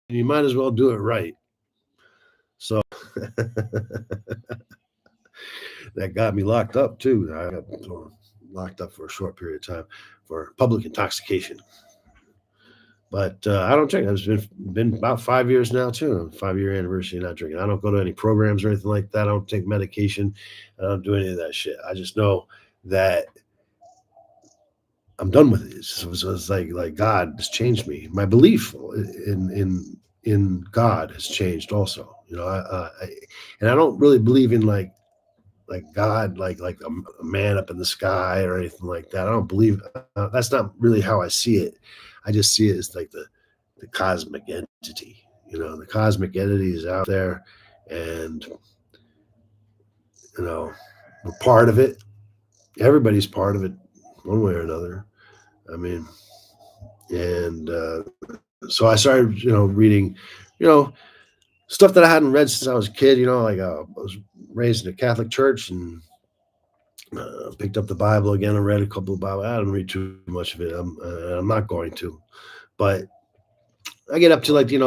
You might as well do it right. So that got me locked up too. I got locked up for a short period of time for public intoxication. But I don't drink. It's been about 5 years now too. 5-year anniversary of not drinking. I don't go to any programs or anything like that. I don't take medication. I don't do any of that shit. I just know that I'm done with it. So it's like God has changed me. My belief in God has changed also. And I don't really believe in like God, like a man up in the sky or anything like that. I don't believe that's not really how I see it. I just see it as like the cosmic entity. The cosmic entity is out there, and we're part of it. Everybody's part of it, one way or another. I mean, and so I started, reading, stuff that I hadn't read since I was a kid. I was raised in a Catholic church and picked up the Bible again and read a couple of Bible. I didn't read too much of it. I'm not going to, but I get up to like, I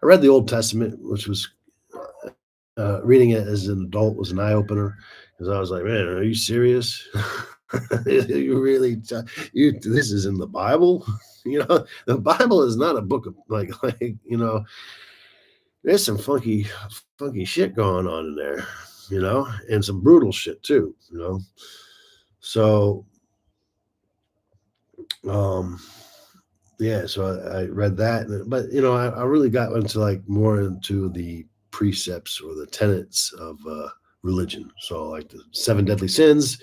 read the Old Testament, which was reading it as an adult was an eye opener, because I was like, man, are you serious? You really, this is in the Bible? The Bible is not a book of like, there's some funky shit going on in there, and some brutal shit too, So, yeah, so I read that, but I really got into like more into the precepts or the tenets of religion. So like the 7 deadly sins,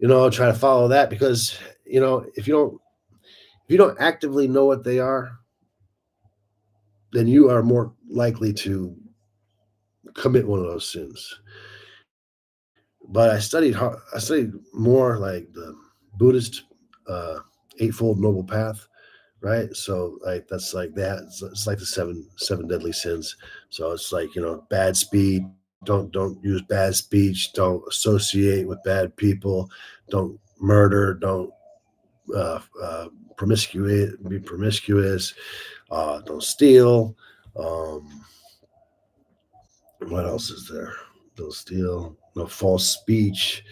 try to follow that, because if you don't actively know what they are, then you are more likely to commit one of those sins. But I studied more like the Buddhist Eightfold Noble Path, right? So like that's like that. It's like the seven deadly sins. So it's like bad speech. Don't use bad speech. Don't associate with bad people. Don't murder. Don't be promiscuous. Don't steal. What else is there? Don't steal. No false speech.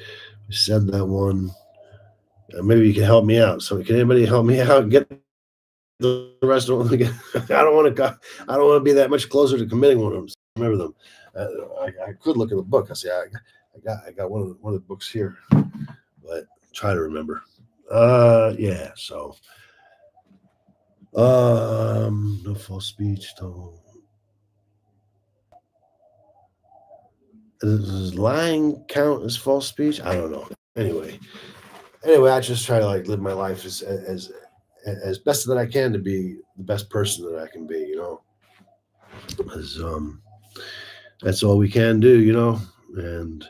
We said that one. Maybe you can help me out. So, can anybody help me out? Get the rest of them. I don't want to. I don't want to be that much closer to committing one of them. Remember them. I could look in the book. I say I got one of the books here, but try to remember. Yeah. So, no false speech. No. Does lying count as false speech? I don't know. Anyway, I just try to like live my life as best that I can to be the best person that I can be. Because that's all we can do. And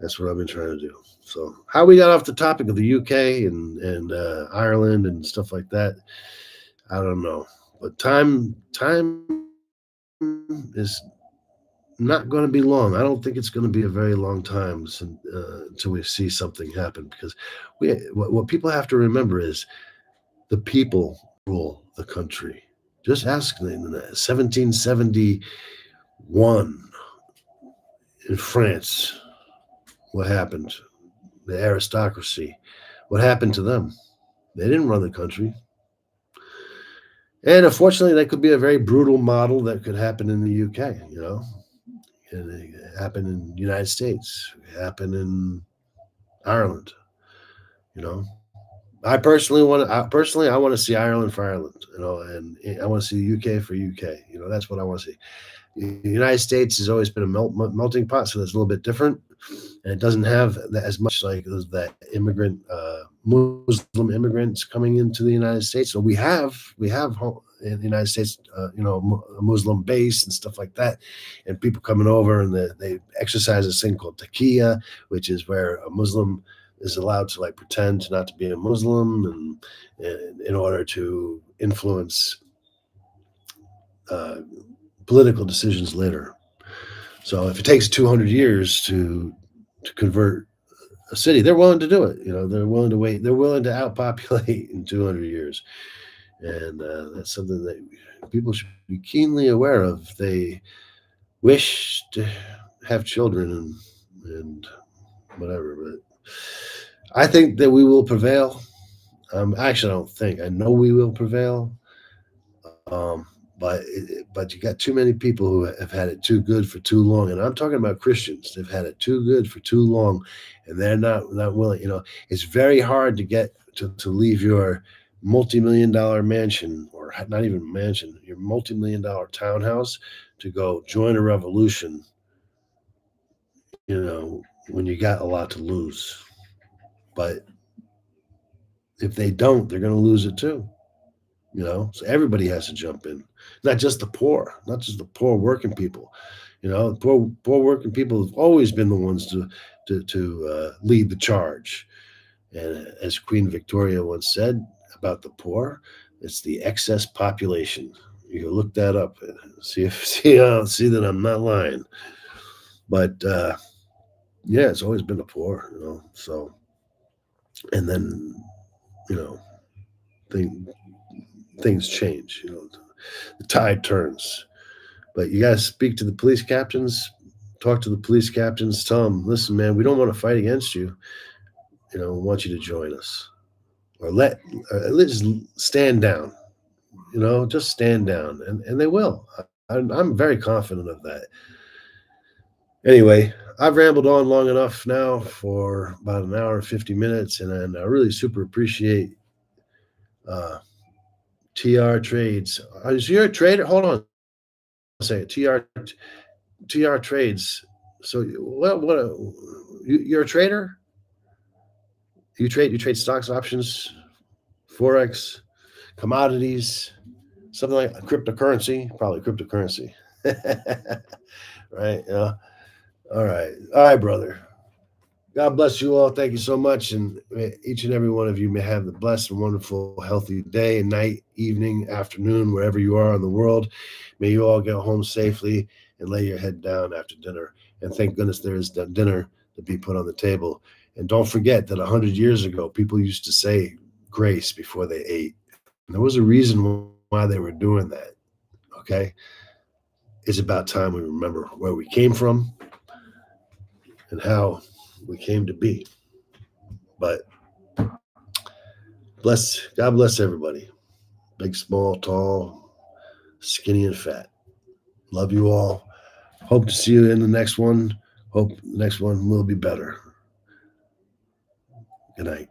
that's what I've been trying to do. So, how we got off the topic of the UK and Ireland and stuff like that, I don't know. But time is not going to be long. I don't think it's going to be a very long time until we see something happen, because what people have to remember is the people rule the country. Just ask them. 1771 in France, what happened? The aristocracy. What happened to them? They didn't run the country. And unfortunately, that could be a very brutal model that could happen in the UK, And it happened in the United States. It happened in Ireland, I personally want to see Ireland for Ireland, and I want to see the UK for UK. That's what I want to see. The United States has always been a melting pot, so it's a little bit different, and it doesn't have as much like that Muslim immigrants coming into the United States. So we have in the United States, a Muslim base and stuff like that, and people coming over and they exercise this thing called taqiyya, which is where a Muslim is allowed to like pretend not to be a Muslim, and in order to influence political decisions later. So if it takes 200 years to convert a city, they're willing to do it. They're willing to wait. They're willing to outpopulate in 200 years. And that's something that people should be keenly aware of. They wish to have children and whatever, but I think that we will prevail. Actually, I don't think. I know we will prevail. But you got too many people who have had it too good for too long, and I'm talking about Christians. They've had it too good for too long, and they're not willing. It's very hard to get to leave your multi-million-dollar mansion, or not even mansion, your multi-million-dollar townhouse, to go join a revolution. When you got a lot to lose. But if they don't, they're going to lose it too. So everybody has to jump in, not just the poor working people. Poor working people have always been the ones to lead the charge. And as Queen Victoria once said about the poor, it's the excess population. You can look that up and see that I'm not lying. But yeah, it's always been the poor. So, and then things change. The tide turns. But you got to speak to the police captains, talk to the police captains, tell them, listen, man, we don't want to fight against you. We want you to join us, or let's stand down. Just stand down, and they will. I'm very confident of that. Anyway, I've rambled on long enough now for about an hour and 50 minutes, and I really super appreciate TR Trades. Is you a trader? Hold on a second. TR Trades. So what you're a trader? You trade stocks, options, forex, commodities, something like cryptocurrency, probably cryptocurrency. Right? All right, brother. God bless you all. Thank you so much. And each and every one of you may have the blessed and wonderful, healthy day and night, evening, afternoon, wherever you are in the world. May you all get home safely and lay your head down after dinner. And thank goodness there is dinner to be put on the table. And don't forget that 100 years ago, people used to say grace before they ate. And there was a reason why they were doing that. Okay? It's about time we remember where we came from and how we came to be. But God bless everybody. Big, small, tall, skinny, and fat. Love you all. Hope to see you in the next one. Hope the next one will be better. Good night.